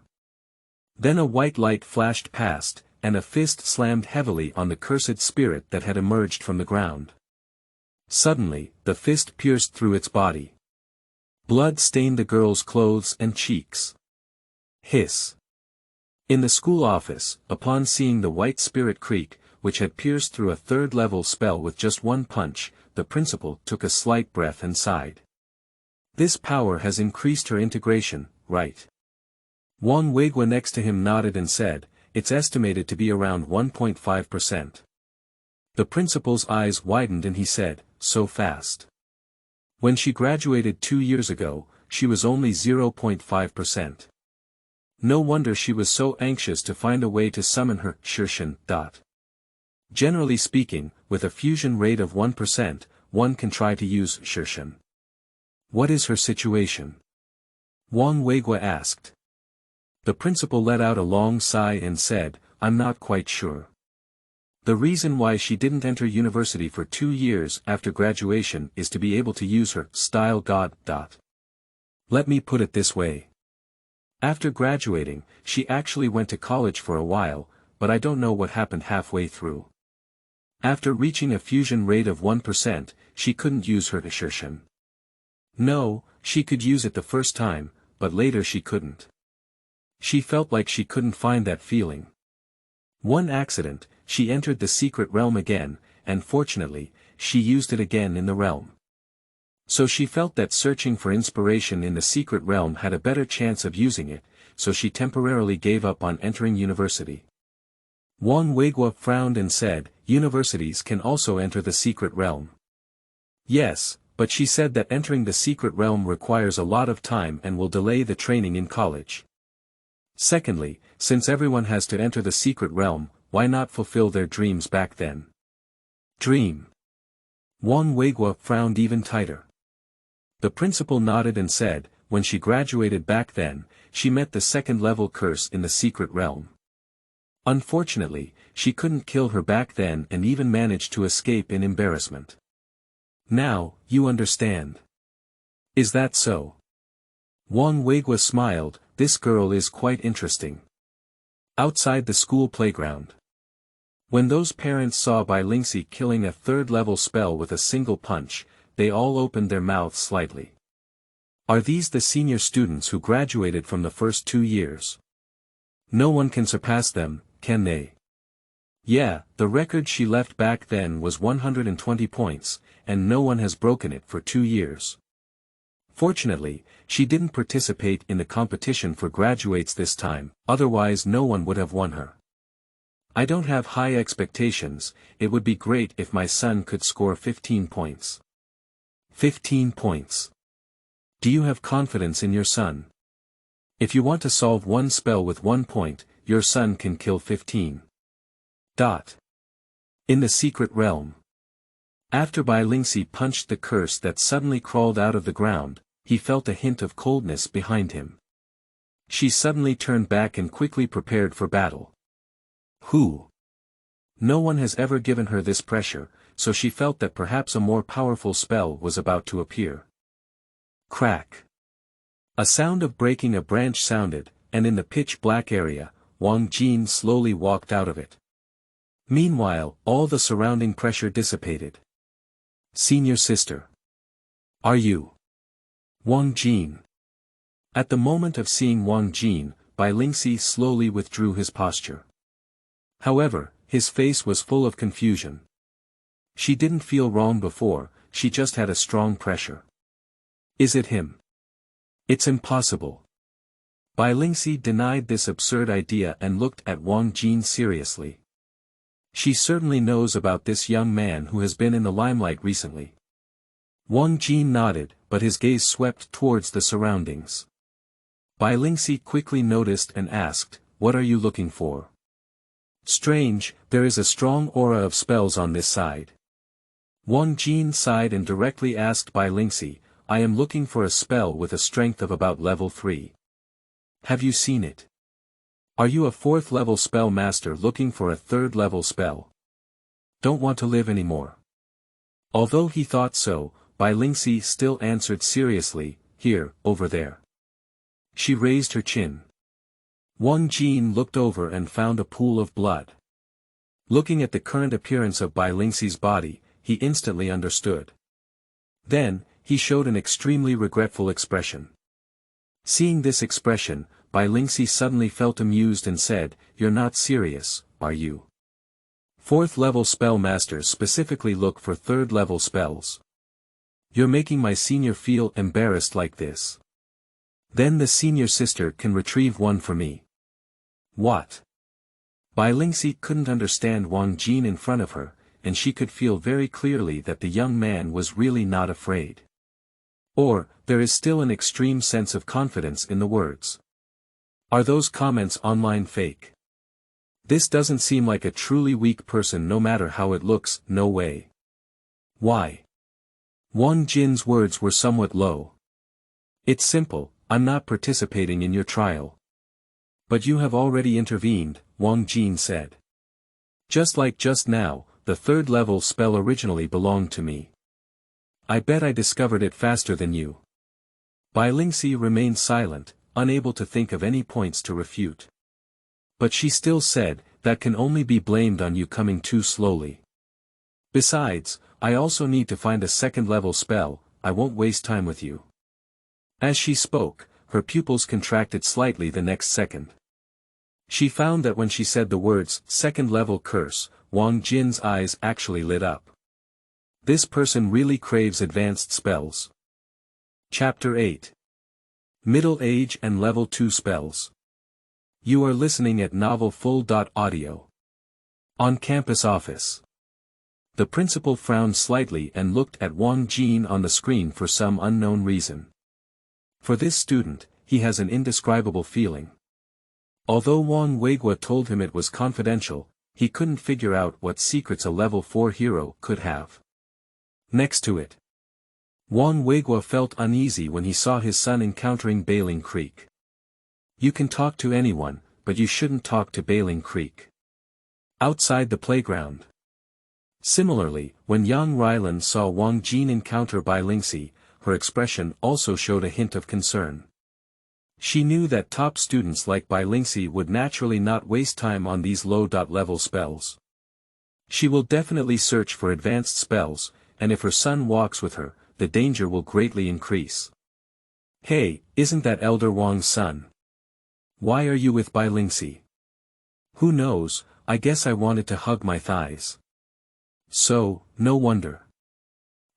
Then a white light flashed past, and a fist slammed heavily on the cursed spirit that had emerged from the ground. Suddenly, the fist pierced through its body. Blood stained the girl's clothes and cheeks. Hiss. In the school office, upon seeing the white spirit creak, which had pierced through a 3rd-level spell with just 1 punch, the principal took a slight breath and sighed. This power has increased her integration, right? Wang Weiguo next to him nodded and said, it's estimated to be around 1.5%. The principal's eyes widened and he said, so fast. When she graduated 2 years ago, she was only 0.5%. No wonder she was so anxious to find a way to summon her yearning.But. Generally speaking, with a fusion rate of 1%, one can try to use yearning. What is her situation? Wang Weiguo asked. The principal let out a long sigh and said, I'm not quite sure. The reason why she didn't enter university for 2 years after graduation is to be able to use her style god. Let me put it this way. After graduating, she actually went to college for a while, but I don't know what happened halfway through. After reaching a fusion rate of 1%, she couldn't use her yearning. No, she could use it the first time, but later she couldn't. She felt like she couldn't find that feeling. One accident, she entered the secret realm again, and fortunately, she used it again in the realm. So she felt that searching for inspiration in the secret realm had a better chance of using it, so she temporarily gave up on entering university. Wang Weiguo frowned and said, universities can also enter the secret realm. Yes, but she said that entering the secret realm requires a lot of time and will delay the training in college. Secondly, since everyone has to enter the secret realm, why not fulfill their dreams back then? Dream. Wang Weiguo frowned even tighter. The principal nodded and said, when she graduated back then, she met the second-level curse in the secret realm. Unfortunately, she couldn't kill her back then and even managed to escape in embarrassment. Now, you understand. Is that so? Wang Jin smiled, this girl is quite interesting. Outside the school playground. When those parents saw Bai Lingxi killing a third-level spell with a single punch, they all opened their mouths slightly. Are these the senior students who graduated from the first 2 years? No one can surpass them, can they? Yeah, the record she left back then was 120 points, and no one has broken it for 2 years. Fortunately, she didn't participate in the competition for graduates this time, otherwise no one would have won her. I don't have high expectations, it would be great if my son could score 15 points. 15 points. Do you have confidence in your son? If you want to solve one spell with 1 point, your son can kill 15. In the secret realm. After Bai Lingxi punched the curse that suddenly crawled out of the ground, he felt a hint of coldness behind him. She suddenly turned back and quickly prepared for battle. Who? No one has ever given her this pressure, so she felt that perhaps a more powerful spell was about to appear. Crack. A sound of breaking a branch sounded, and in the pitch-black area, Wang Jin slowly walked out of it. Meanwhile, all the surrounding pressure dissipated. Senior sister. Are you? Wang Jin. At the moment of seeing Wang Jin, Bai Lingxi slowly withdrew his posture. However, his face was full of confusion. She didn't feel wrong before, she just had a strong pressure. Is it him? It's impossible. Bai Lingxi denied this absurd idea and looked at Wang Jin seriously. She certainly knows about this young man who has been in the limelight recently. Wang Jin nodded, but his gaze swept towards the surroundings. Bai Lingxi quickly noticed and asked, "What are you looking for?" Strange, there is a strong aura of spells on this side. Wang Jin sighed and directly asked Bai Lingxi, "I am looking for a spell with a strength of about level 3. Have you seen it? Are you a 4th level spell master looking for a 3rd level spell? Don't want to live anymore?" Although he thought so, Bai Lingxi still answered seriously, "Here, over there." She raised her chin. Wang Jin looked over and found a pool of blood. Looking at the current appearance of Bai Lingxi's body, he instantly understood. Then, he showed an extremely regretful expression. Seeing this expression, Bai Lingxi suddenly felt amused and said, "You're not serious, are you? 4th level spell masters specifically look for 3rd level spells. You're making my senior feel embarrassed like this. Then the senior sister can retrieve one for me." What? Bai Lingxi couldn't understand Wang Jin in front of her, and she could feel very clearly that the young man was really not afraid. Or, there is still an extreme sense of confidence in the words. Are those comments online fake? This doesn't seem like a truly weak person no matter how it looks, no way. Why? Wang Jin's words were somewhat low. It's simple, I'm not participating in your trial. But you have already intervened, Wang Jin said. Just like just now, the 3rd level spell originally belonged to me. I bet I discovered it faster than you. Bai Lingxi remained silent, unable to think of any points to refute. But she still said, "That can only be blamed on you coming too slowly. Besides, I also need to find a 2nd level spell, I won't waste time with you." As she spoke, her pupils contracted slightly the next second. She found that when she said the words, 2nd level curse, Wang Jin's eyes actually lit up. This person really craves advanced spells. Chapter 8. Middle Age and Level 2 Spells. You are listening at novelfull.audio. On campus office. The principal frowned slightly and looked at Wang Jin on the screen for some unknown reason. For this student, he has an indescribable feeling. Although Wang Jin told him it was confidential, he couldn't figure out what secrets a level 4 hero could have. Next to it. Wang Weiguo felt uneasy when he saw his son encountering Bailing Creek. You can talk to anyone, but you shouldn't talk to Bailing Creek. Outside the playground. Similarly, when Yang Rylan saw Wang Jin encounter Bai Lingxi, her expression also showed a hint of concern. She knew that top students like Bai Lingxi would naturally not waste time on these low-level spells. She will definitely search for advanced spells, and if her son walks with her, the danger will greatly increase. Hey, isn't that Elder Wang's son? Why are you with Bai Lingxi? Who knows, I guess I wanted to hug my thighs. So, no wonder.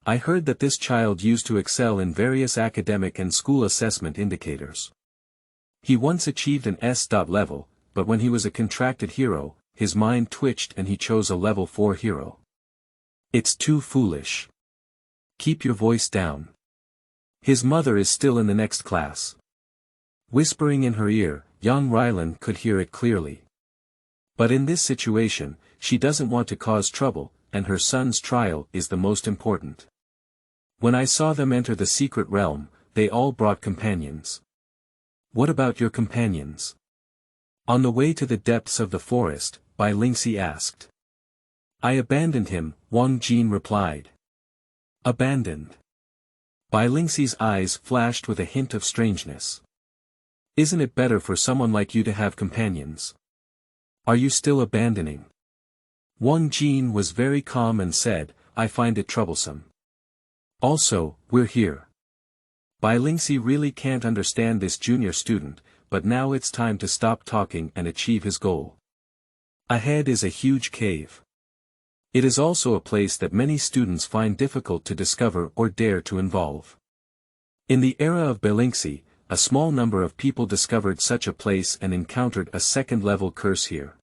I heard that this child used to excel in various academic and school assessment indicators. He once achieved an S. level, but when he was a contracted hero, his mind twitched and he chose a level 4 hero. It's too foolish. Keep your voice down. His mother is still in the next class. Whispering in her ear, Yang Rylan could hear it clearly. But in this situation, she doesn't want to cause trouble, and her son's trial is the most important. When I saw them enter the secret realm, they all brought companions. What about your companions? On the way to the depths of the forest, Bai Lingxi asked. I abandoned him, Wang Jin replied. Abandoned. Bai Lingxi's eyes flashed with a hint of strangeness. Isn't it better for someone like you to have companions? Are you still abandoning? Wang Jin was very calm and said, I find it troublesome. Also, we're here. Bai Lingxi really can't understand this junior student, but now it's time to stop talking and achieve his goal. Ahead is a huge cave. It is also a place that many students find difficult to discover or dare to involve. In the era of Bai Lingxi, a small number of people discovered such a place and encountered a second-level curse here.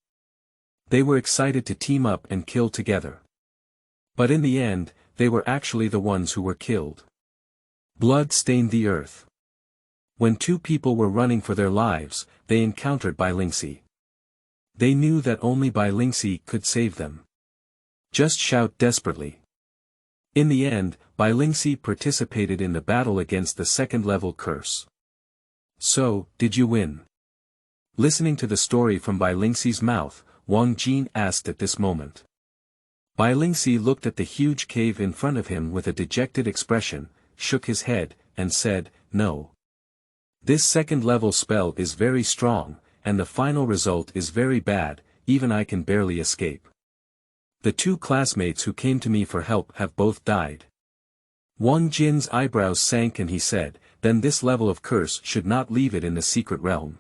They were excited to team up and kill together. But in the end, they were actually the ones who were killed. Blood stained the earth. When two people were running for their lives, they encountered Bai Lingxi. They knew that only Bai Lingxi could save them. Just shout desperately. In the end, Bai Lingxi participated in the battle against the second-level curse. So, did you win? Listening to the story from Bai Lingxi's mouth, Wang Jin asked at this moment. Bai Lingxi looked at the huge cave in front of him with a dejected expression, shook his head, and said, No. This second-level spell is very strong, and the final result is very bad, even I can barely escape. The two classmates who came to me for help have both died. Wang Jin's eyebrows sank and he said, Then this level of curse should not leave it in the secret realm.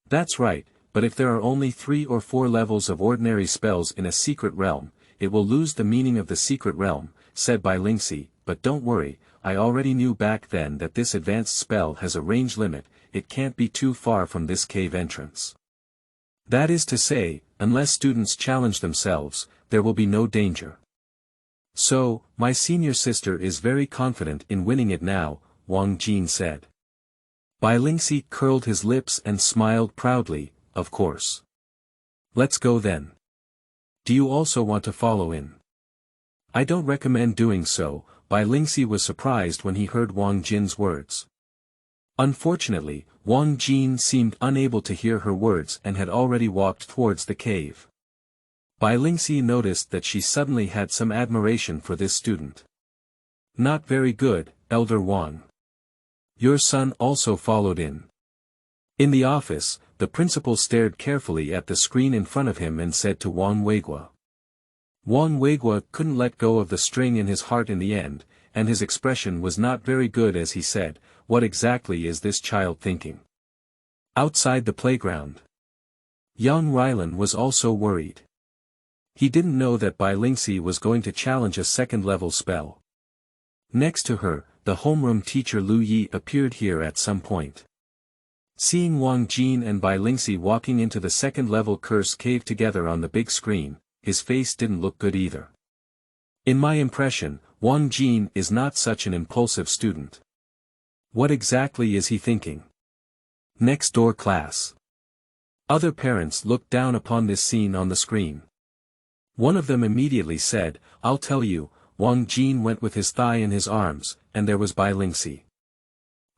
That's right, but if there are only 3 or 4 levels of ordinary spells in a secret realm, it will lose the meaning of the secret realm, said Bai Lingxi, but don't worry, I already knew back then that this advanced spell has a range limit, it can't be too far from this cave entrance. That is to say, unless students challenge themselves, there will be no danger. So, my senior sister is very confident in winning it now, Wang Jin said. Bai Lingxi curled his lips and smiled proudly, of course. Let's go then. Do you also want to follow in? I don't recommend doing so, Bai Lingxi was surprised when he heard Wang Jin's words. Unfortunately, Wang Jin seemed unable to hear her words and had already walked towards the cave. Bai Lingxi noticed that she suddenly had some admiration for this student. Not very good, Elder Wang. Your son also followed in. In the office, the principal stared carefully at the screen in front of him and said to Wang Weiguo. Wang Weiguo couldn't let go of the string in his heart in the end, and his expression was not very good as he said, What exactly is this child thinking? Outside the playground. Yang Rylan was also worried. He didn't know that Bai Lingxi was going to challenge a second-level spell. Next to her, the homeroom teacher Lu Yi appeared here at some point. Seeing Wang Jin and Bai Lingxi walking into the second-level curse cave together on the big screen, his face didn't look good either. In my impression, Wang Jin is not such an impulsive student. What exactly is he thinking? Next door class. Other parents looked down upon this scene on the screen. One of them immediately said, I'll tell you, Wang Jin went with his thigh in his arms, and there was Bai Lingxi.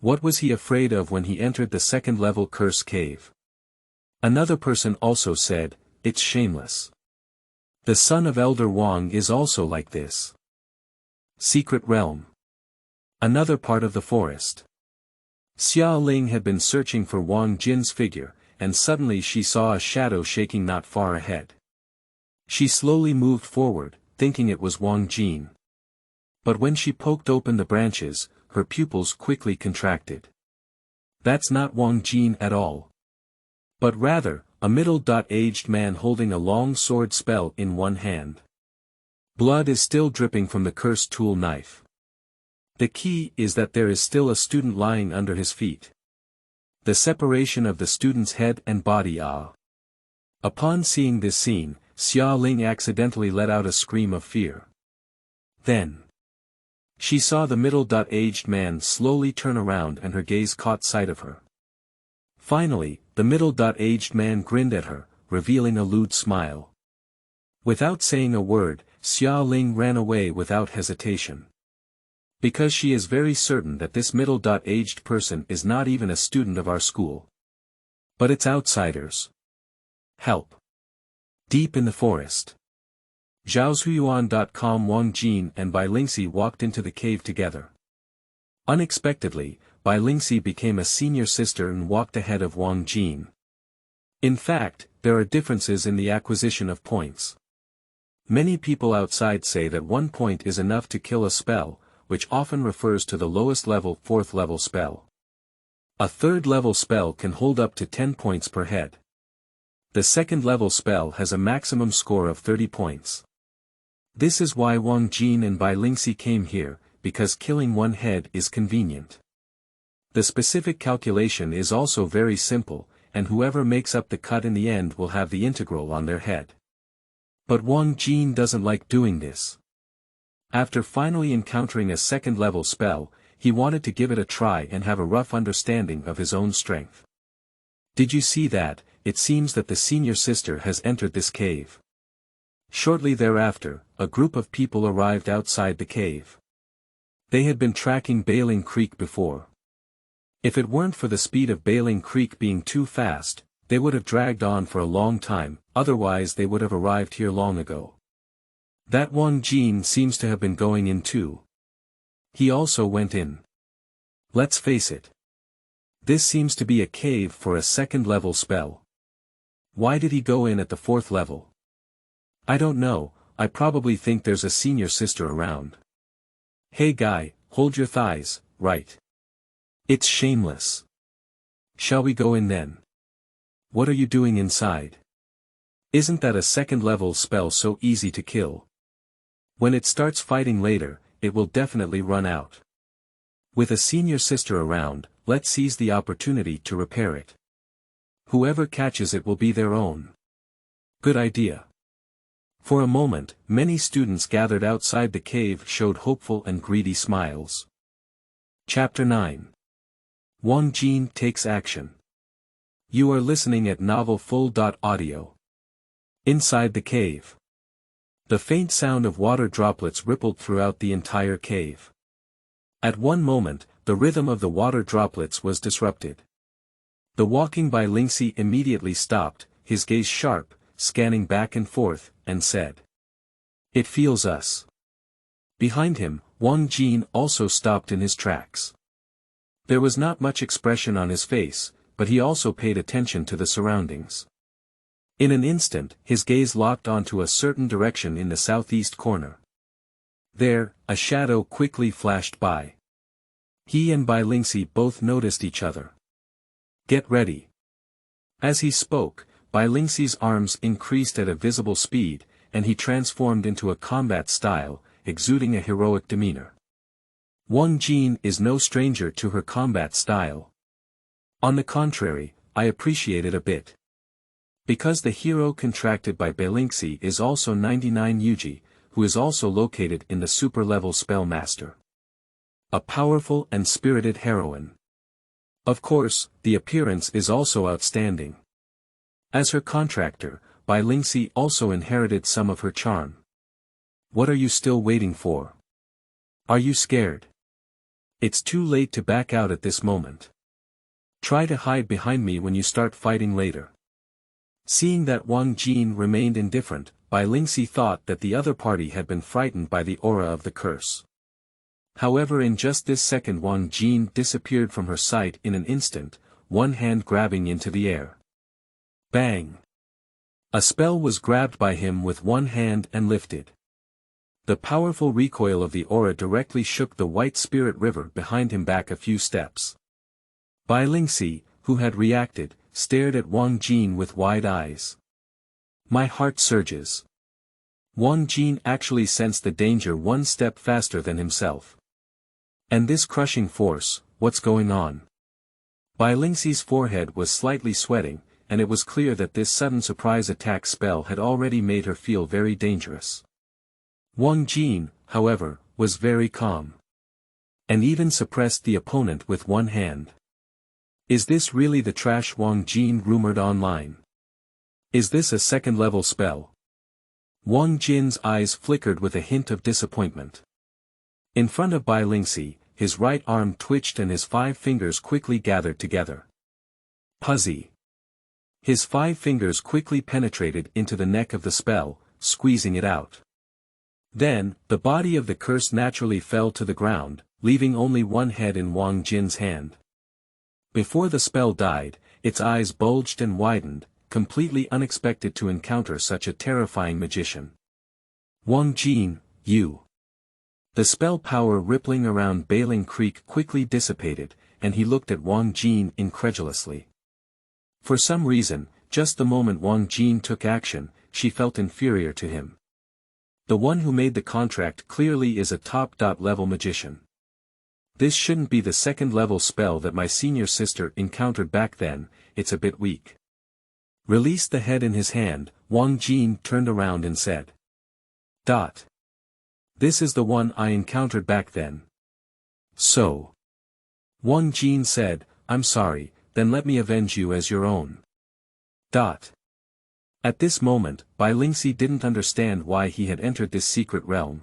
What was he afraid of when he entered the second-level curse cave? Another person also said, "It's shameless. The son of Elder Wang is also like this." Secret realm. Another part of the forest. Xia Ling had been searching for Wang Jin's figure, and suddenly she saw a shadow shaking not far ahead. She slowly moved forward, thinking it was Wang Jin. But when she poked open the branches, her pupils quickly contracted. That's not Wang Jin at all. But rather, a middle-aged man holding a long sword spell in one hand. Blood is still dripping from the cursed tool knife. The key is that there is still a student lying under his feet. The separation of the student's head and body. Upon seeing this scene, Xia Ling accidentally let out a scream of fear. Then she saw the middle-aged man slowly turn around and her gaze caught sight of her. Finally, the middle-aged man grinned at her, revealing a lewd smile. Without saying a word, Xia Ling ran away without hesitation. Because she is very certain that this middle-aged person is not even a student of our school. But it's outsiders. Help. Deep in the forest. Zhaozhuyuan.com. Wang Jin and Bai Lingxi walked into the cave together. Unexpectedly, Bai Lingxi became a senior sister and walked ahead of Wang Jin. In fact, there are differences in the acquisition of points. Many people outside say that 1 point is enough to kill a spell, which often refers to the lowest level 4th level spell. A 3rd level spell can hold up to 10 points per head. The 2nd level spell has a maximum score of 30 points. This is why Wang Jin and Bai Lingxi came here, because killing one head is convenient. The specific calculation is also very simple, and whoever makes up the cut in the end will have the integral on their head. But Wang Jin doesn't like doing this. After finally encountering a 2nd level spell, he wanted to give it a try and have a rough understanding of his own strength. Did you see that? It seems that the senior sister has entered this cave. Shortly thereafter, a group of people arrived outside the cave. They had been tracking Bailing Creek before. If it weren't for the speed of Bailing Creek being too fast, they would have dragged on for a long time, otherwise they would have arrived here long ago. That Wang Jin seems to have been going in too. He also went in. Let's face it. This seems to be a cave for a 2nd level spell. Why did he go in at the 4th level? I don't know, I probably think there's a senior sister around. Hey guy, hold your thighs, right? It's shameless. Shall we go in then? What are you doing inside? Isn't that a 2nd level spell so easy to kill? When it starts fighting later, it will definitely run out. With a senior sister around, let's seize the opportunity to repair it. Whoever catches it will be their own. Good idea. For a moment, many students gathered outside the cave showed hopeful and greedy smiles. Chapter 9. Wang Jin takes action. You are listening at novelfull.audio. Inside the cave. The faint sound of water droplets rippled throughout the entire cave. At one moment, the rhythm of the water droplets was disrupted. The walking Bai Lingxi immediately stopped, his gaze sharp, scanning back and forth, and said, "It feels us." Behind him, Wang Jin also stopped in his tracks. There was not much expression on his face, but he also paid attention to the surroundings. In an instant, his gaze locked onto a certain direction in the southeast corner. There, a shadow quickly flashed by. He and Bai Lingxi both noticed each other. Get ready. As he spoke, Bai Lingxi's arms increased at a visible speed, and he transformed into a combat style, exuding a heroic demeanor. Wang Jin is no stranger to her combat style. On the contrary, I appreciate it a bit. Because the hero contracted by Bai Lingxi is also 99 Yuji, who is also located in the super-level spell master. A powerful and spirited heroine. Of course, the appearance is also outstanding. As her contractor, Bai Lingxi also inherited some of her charm. What are you still waiting for? Are you scared? It's too late to back out at this moment. Try to hide behind me when you start fighting later. Seeing that Wang Jin remained indifferent, Bai Lingxi thought that the other party had been frightened by the aura of the curse. However, in just this second Wang Jin disappeared from her sight in an instant, one hand grabbing into the air. Bang! A spell was grabbed by him with one hand and lifted. The powerful recoil of the aura directly shook the white spirit river behind him back a few steps. Bai Lingxi, who had reacted, stared at Wang Jin with wide eyes. My heart surges. Wang Jin actually sensed the danger one step faster than himself. And this crushing force, what's going on? Bai Lingxi's forehead was slightly sweating, and it was clear that this sudden surprise attack spell had already made her feel very dangerous. Wang Jin, however, was very calm. And even suppressed the opponent with one hand. Is this really the trash Wang Jin rumored online? Is this a second-level spell? Wang Jin's eyes flickered with a hint of disappointment. In front of Bai Lingxi, his right arm twitched and his 5 fingers quickly gathered together. Puzzy. His 5 fingers quickly penetrated into the neck of the spell, squeezing it out. Then, the body of the curse naturally fell to the ground, leaving only one head in Wang Jin's hand. Before the spell died, its eyes bulged and widened, completely unexpected to encounter such a terrifying magician. Wang Jin, you. The spell power rippling around Bailing Creek quickly dissipated, and he looked at Wang Jin incredulously. For some reason, just the moment Wang Jin took action, she felt inferior to him. The one who made the contract clearly is a top-level magician. This shouldn't be the second-level spell that my senior sister encountered back then, it's a bit weak. Released the head in his hand, Wang Jin turned around and said. Dot. This is the one I encountered back then. So. Wang Jin said, I'm sorry, then let me avenge you as your own. Dot. At this moment, Bai Lingxi didn't understand why he had entered this secret realm.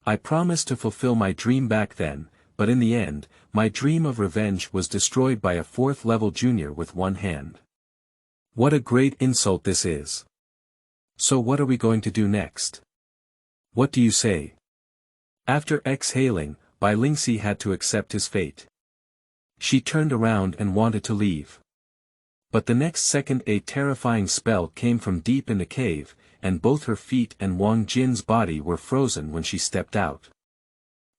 I promised to fulfill my dream back then, but in the end, my dream of revenge was destroyed by a 4th-level junior with one hand. What a great insult this is. So what are we going to do next? What do you say? After exhaling, Bai Lingxi had to accept his fate. She turned around and wanted to leave. But the next second a terrifying spell came from deep in the cave, and both her feet and Wang Jin's body were frozen when she stepped out.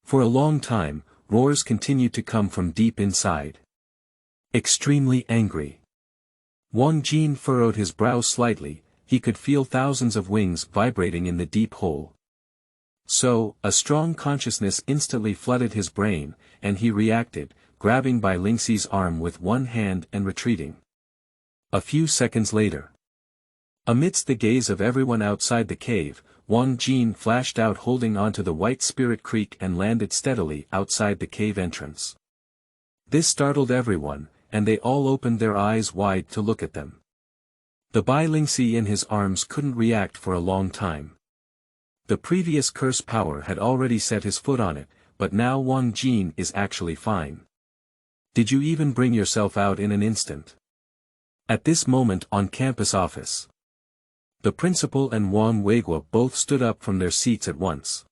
For a long time, roars continued to come from deep inside. Extremely angry. Wang Jin furrowed his brow slightly, he could feel thousands of wings vibrating in the deep hole. So, a strong consciousness instantly flooded his brain, and he reacted, grabbing Bai Lingxi's arm with one hand and retreating. A few seconds later. Amidst the gaze of everyone outside the cave, Wang Jin flashed out holding onto the white spirit creek and landed steadily outside the cave entrance. This startled everyone, and they all opened their eyes wide to look at them. The Bai Lingxi in his arms couldn't react for a long time. The previous curse power had already set his foot on it, but now Wang Jin is actually fine. Did you even bring yourself out in an instant? At this moment on campus office. The principal and Wang Weiguo both stood up from their seats at once.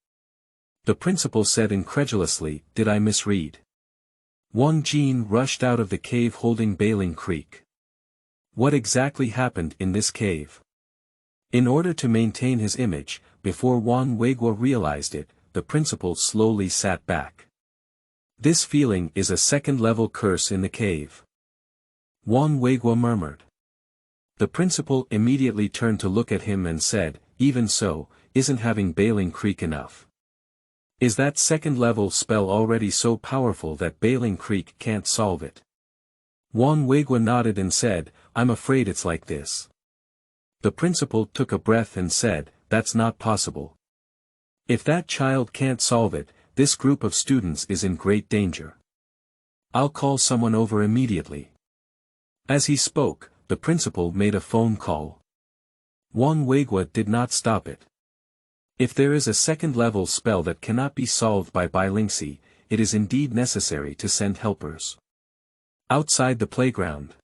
The principal said incredulously, did I misread? Wang Jin rushed out of the cave holding Bailing Creek. What exactly happened in this cave? In order to maintain his image, before Wang Weiguo realized it, the principal slowly sat back. This feeling is a second-level curse in the cave. Wang Weiguo murmured. The principal immediately turned to look at him and said, even so, isn't having Bailing Creek enough? Is that second-level spell already so powerful that Bailing Creek can't solve it? Wang Weiguo nodded and said, I'm afraid it's like this. The principal took a breath and said, that's not possible. If that child can't solve it, this group of students is in great danger. I'll call someone over immediately. As he spoke, the principal made a phone call. Wang Weiguo did not stop it. If there is a second-level spell that cannot be solved by Lingxi, it is indeed necessary to send helpers. Outside the playground.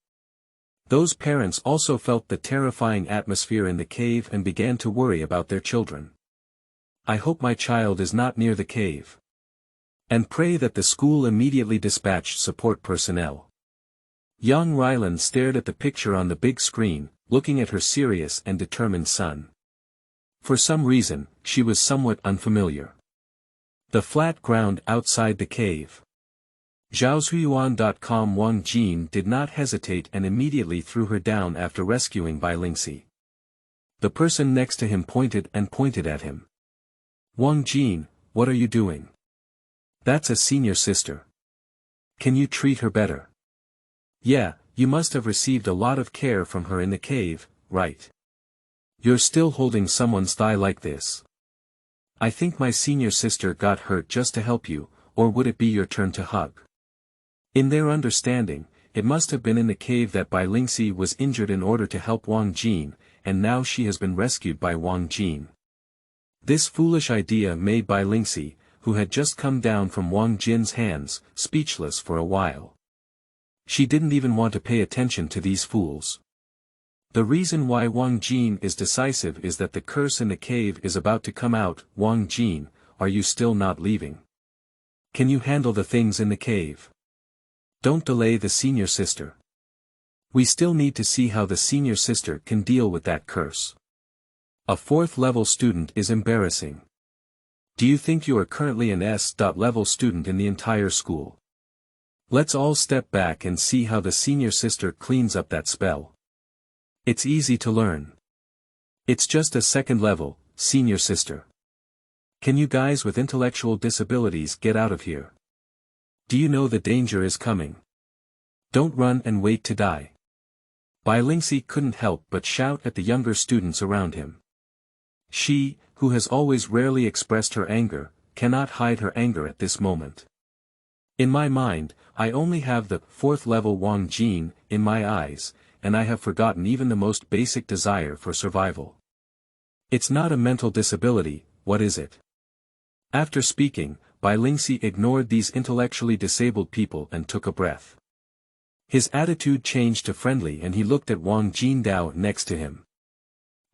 Those parents also felt the terrifying atmosphere in the cave and began to worry about their children. I hope my child is not near the cave. And pray that the school immediately dispatched support personnel. Young Rylan stared at the picture on the big screen, looking at her serious and determined son. For some reason, she was somewhat unfamiliar. The flat ground outside the cave. Zhaozuiyuan.com Wang Jin did not hesitate and immediately threw her down after rescuing Lingxi. The person next to him pointed at him. Wang Jin, what are you doing? That's a senior sister. Can you treat her better? Yeah, you must have received a lot of care from her in the cave, right? You're still holding someone's thigh like this. I think my senior sister got hurt just to help you, or would it be your turn to hug? In their understanding, it must have been in the cave that Lingxi was injured in order to help Wang Jin, and now she has been rescued by Wang Jin. This foolish idea made Lingxi, who had just come down from Wang Jin's hands, speechless for a while. She didn't even want to pay attention to these fools. The reason why Wang Jin is decisive is that the curse in the cave is about to come out. Wang Jin, are you still not leaving? Can you handle the things in the cave? Don't delay the senior sister. We still need to see how the senior sister can deal with that curse. A 4th-level student is embarrassing. Do you think you are currently an S.level student in the entire school? Let's all step back and see how the senior sister cleans up that spell. It's easy to learn. It's just a 2nd level, senior sister. Can you guys with intellectual disabilities get out of here? Do you know the danger is coming? Don't run and wait to die. Lingxi couldn't help but shout at the younger students around him. She, who has always rarely expressed her anger, cannot hide her anger at this moment. In my mind, I only have the 4th-level Wang Jin in my eyes, and I have forgotten even the most basic desire for survival. It's not a mental disability, what is it? After speaking, Lingxi ignored these intellectually disabled people and took a breath. His attitude changed to friendly and he looked at Wang Jin Dao next to him.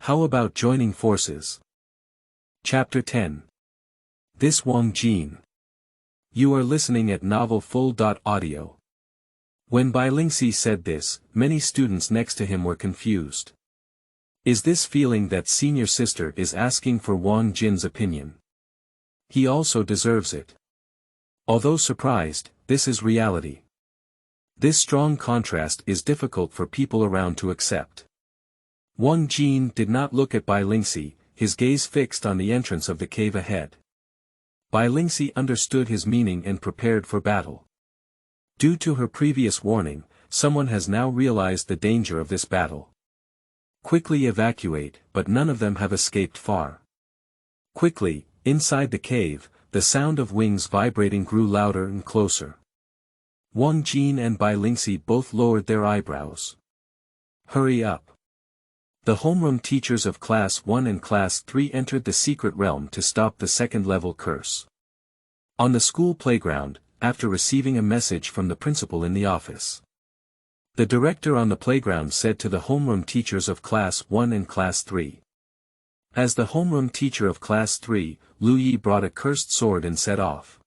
How about joining forces? Chapter 10. This Wang Jin. You are listening at novelfull.audio. When Lingxi said this, many students next to him were confused. Is this feeling that senior sister is asking for Wang Jin's opinion? He also deserves it. Although surprised, this is reality. This strong contrast is difficult for people around to accept. Wang Jin did not look at Lingxi, his gaze fixed on the entrance of the cave ahead. Lingxi understood his meaning and prepared for battle. Due to her previous warning, someone has now realized the danger of this battle. Quickly evacuate, but none of them have escaped far. Quickly, inside the cave, the sound of wings vibrating grew louder and closer. Wang Jin and Lingxi both lowered their eyebrows. Hurry up. The homeroom teachers of Class 1 and Class 3 entered the secret realm to stop the 2nd-level curse. On the school playground, after receiving a message from the principal in the office, the director on the playground said to the homeroom teachers of Class 1 and Class 3. As the homeroom teacher of Class 3, Lu Yi brought a cursed sword and set off.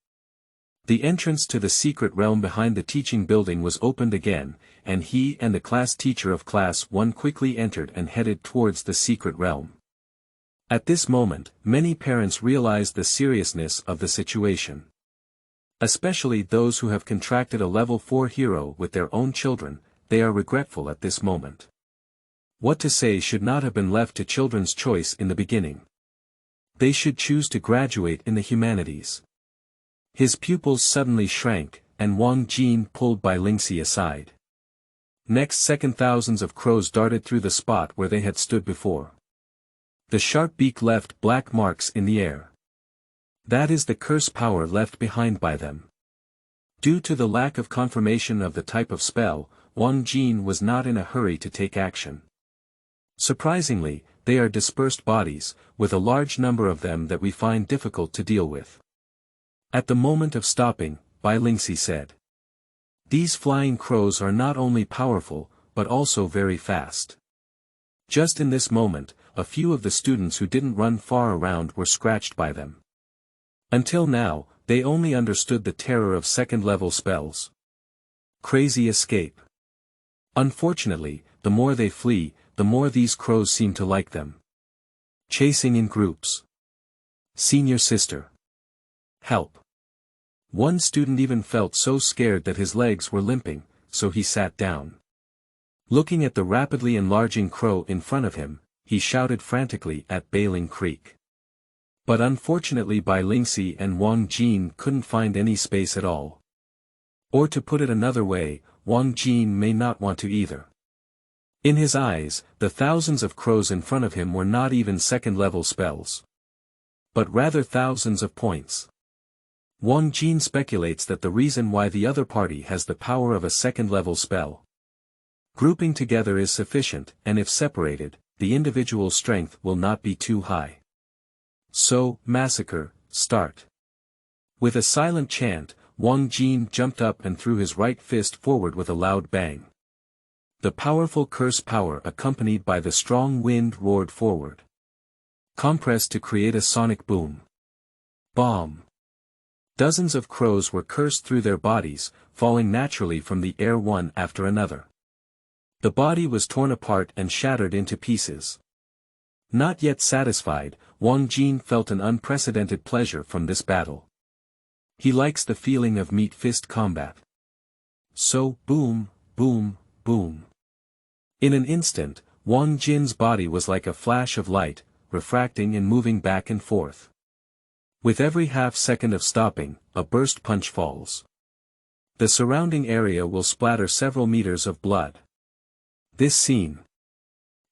The entrance to the secret realm behind the teaching building was opened again, and he and the class teacher of Class 1 quickly entered and headed towards the secret realm. At this moment, many parents realized the seriousness of the situation. Especially those who have contracted a level 4 hero with their own children, they are regretful at this moment. What to say should not have been left to children's choice in the beginning. They should choose to graduate in the humanities. His pupils suddenly shrank, and Wang Jin pulled Lingxi aside. Next second thousands of crows darted through the spot where they had stood before. The sharp beak left black marks in the air. That is the curse power left behind by them. Due to the lack of confirmation of the type of spell, Wang Jin was not in a hurry to take action. Surprisingly, they are dispersed bodies, with a large number of them that we find difficult to deal with. At the moment of stopping, Lingxi said. These flying crows are not only powerful, but also very fast. Just in this moment, a few of the students who didn't run far around were scratched by them. Until now, they only understood the terror of second-level spells. Crazy escape. Unfortunately, the more they flee, the more these crows seem to like them. Chasing in groups. Senior sister. Help. One student even felt so scared that his legs were limping, so he sat down. Looking at the rapidly enlarging crow in front of him, he shouted frantically at Bailing Creek. But unfortunately Lingxi and Wang Jin couldn't find any space at all. Or to put it another way, Wang Jin may not want to either. In his eyes, the thousands of crows in front of him were not even second-level spells, but rather thousands of points. Wang Jin speculates that the reason why the other party has the power of a second-level spell. Grouping together is sufficient, and if separated, the individual strength will not be too high. So, massacre, start. With a silent chant, Wang Jin jumped up and threw his right fist forward with a loud bang. The powerful curse power accompanied by the strong wind roared forward, compressed to create a sonic boom. Bomb. Dozens of crows were cursed through their bodies, falling naturally from the air one after another. The body was torn apart and shattered into pieces. Not yet satisfied, Wang Jin felt an unprecedented pleasure from this battle. He likes the feeling of meat-fist combat. So, boom, boom, boom. In an instant, Wang Jin's body was like a flash of light, refracting and moving back and forth. With every half-second of stopping, a burst punch falls. The surrounding area will splatter several meters of blood. This scene,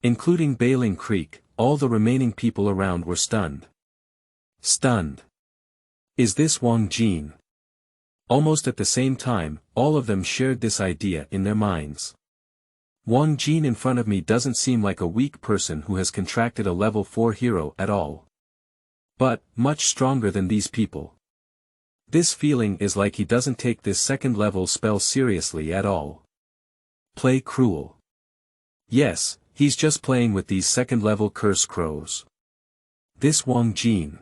including Bailing Creek, all the remaining people around were stunned. Stunned. Is this Wang Jin? Almost at the same time, all of them shared this idea in their minds. Wang Jin in front of me doesn't seem like a weak person who has contracted a level 4 hero at all. But, much stronger than these people. This feeling is like he doesn't take this second-level spell seriously at all. Play cruel. Yes, he's just playing with these second-level curse crows. This Wang Jin.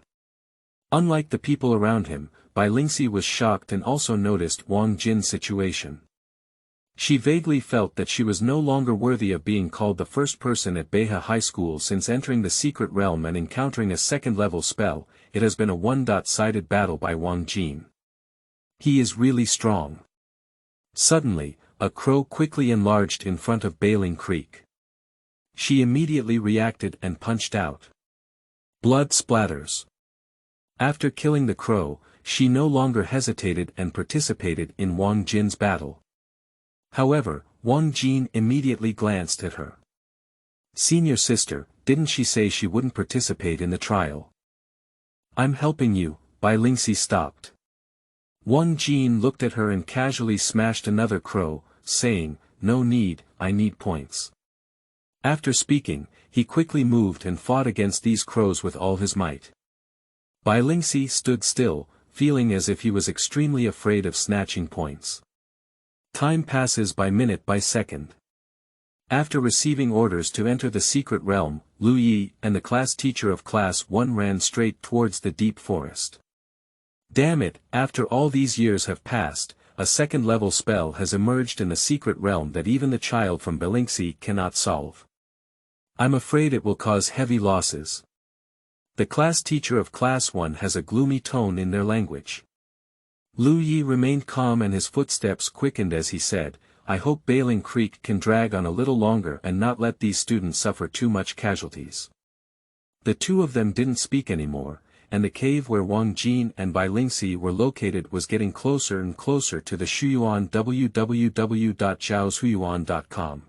Unlike the people around him, Lingxi was shocked and also noticed Wang Jin's situation. She vaguely felt that she was no longer worthy of being called the first person at Beha High School since entering the secret realm and encountering a second-level spell. It has been a one-sided battle by Wang Jin. He is really strong. Suddenly, a crow quickly enlarged in front of Bailing Creek. She immediately reacted and punched out. Blood splatters. After killing the crow, she no longer hesitated and participated in Wang Jin's battle. However, Wang Jin immediately glanced at her. Senior sister, didn't she say she wouldn't participate in the trial? I'm helping you, Lingxi stopped. Wang Jin looked at her and casually smashed another crow, saying, no need, I need points. After speaking, he quickly moved and fought against these crows with all his might. Lingxi stood still, feeling as if he was extremely afraid of snatching points. Time passes minute by second. After receiving orders to enter the secret realm, Lu Yi and the class teacher of Class 1 ran straight towards the deep forest. Damn it, after all these years have passed, a second-level spell has emerged in the secret realm that even the child from Lingxi cannot solve. I'm afraid it will cause heavy losses. The class teacher of Class 1 has a gloomy tone in their language. Lu Yi remained calm and his footsteps quickened as he said, I hope Bailing Creek can drag on a little longer and not let these students suffer too much casualties. The two of them didn't speak anymore, and the cave where Wang Jin and Lingxi were located was getting closer and closer to the Shuyuan www.zhaoshuyuan.com.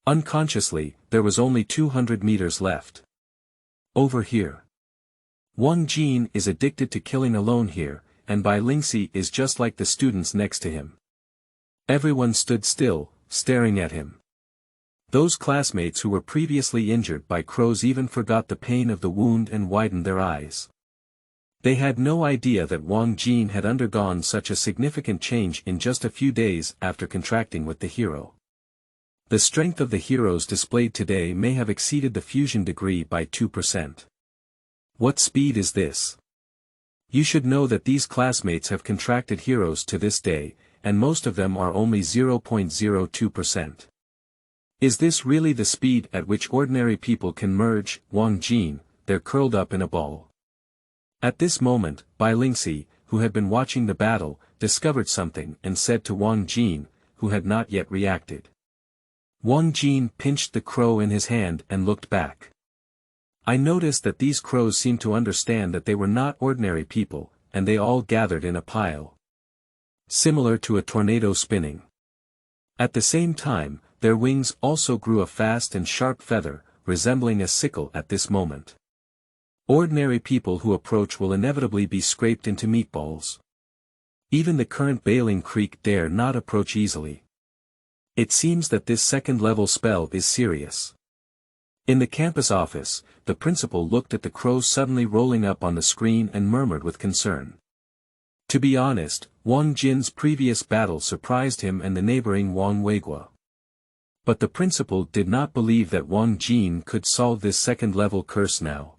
Unconsciously, there was only 200 meters left. Over here. Wang Jin is addicted to killing alone here, and Lingxi is just like the students next to him. Everyone stood still, staring at him. Those classmates who were previously injured by crows even forgot the pain of the wound and widened their eyes. They had no idea that Wang Jin had undergone such a significant change in just a few days after contracting with the hero. The strength of the heroes displayed today may have exceeded the fusion degree by 2%. What speed is this? You should know that these classmates have contracted heroes to this day, and most of them are only 0.02%. Is this really the speed at which ordinary people can merge? Wang Jin, they're curled up in a ball. At this moment, Bai Lingxi, who had been watching the battle, discovered something and said to Wang Jin, who had not yet reacted. Wang Jin pinched the crow in his hand and looked back. I noticed that these crows seemed to understand that they were not ordinary people, and they all gathered in a pile. Similar to a tornado spinning. At the same time, their wings also grew a fast and sharp feather, resembling a sickle at this moment. Ordinary people who approach will inevitably be scraped into meatballs. Even the current Bailing Creek dare not approach easily. It seems that this second-level spell is serious. In the campus office, the principal looked at the crows suddenly rolling up on the screen and murmured with concern. To be honest, Wang Jin's previous battle surprised him and the neighboring Wang Weiguo. But the principal did not believe that Wang Jin could solve this second-level curse now.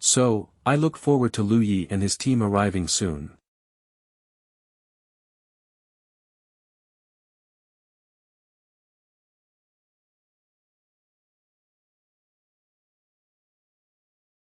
So, I look forward to Lu Yi and his team arriving soon.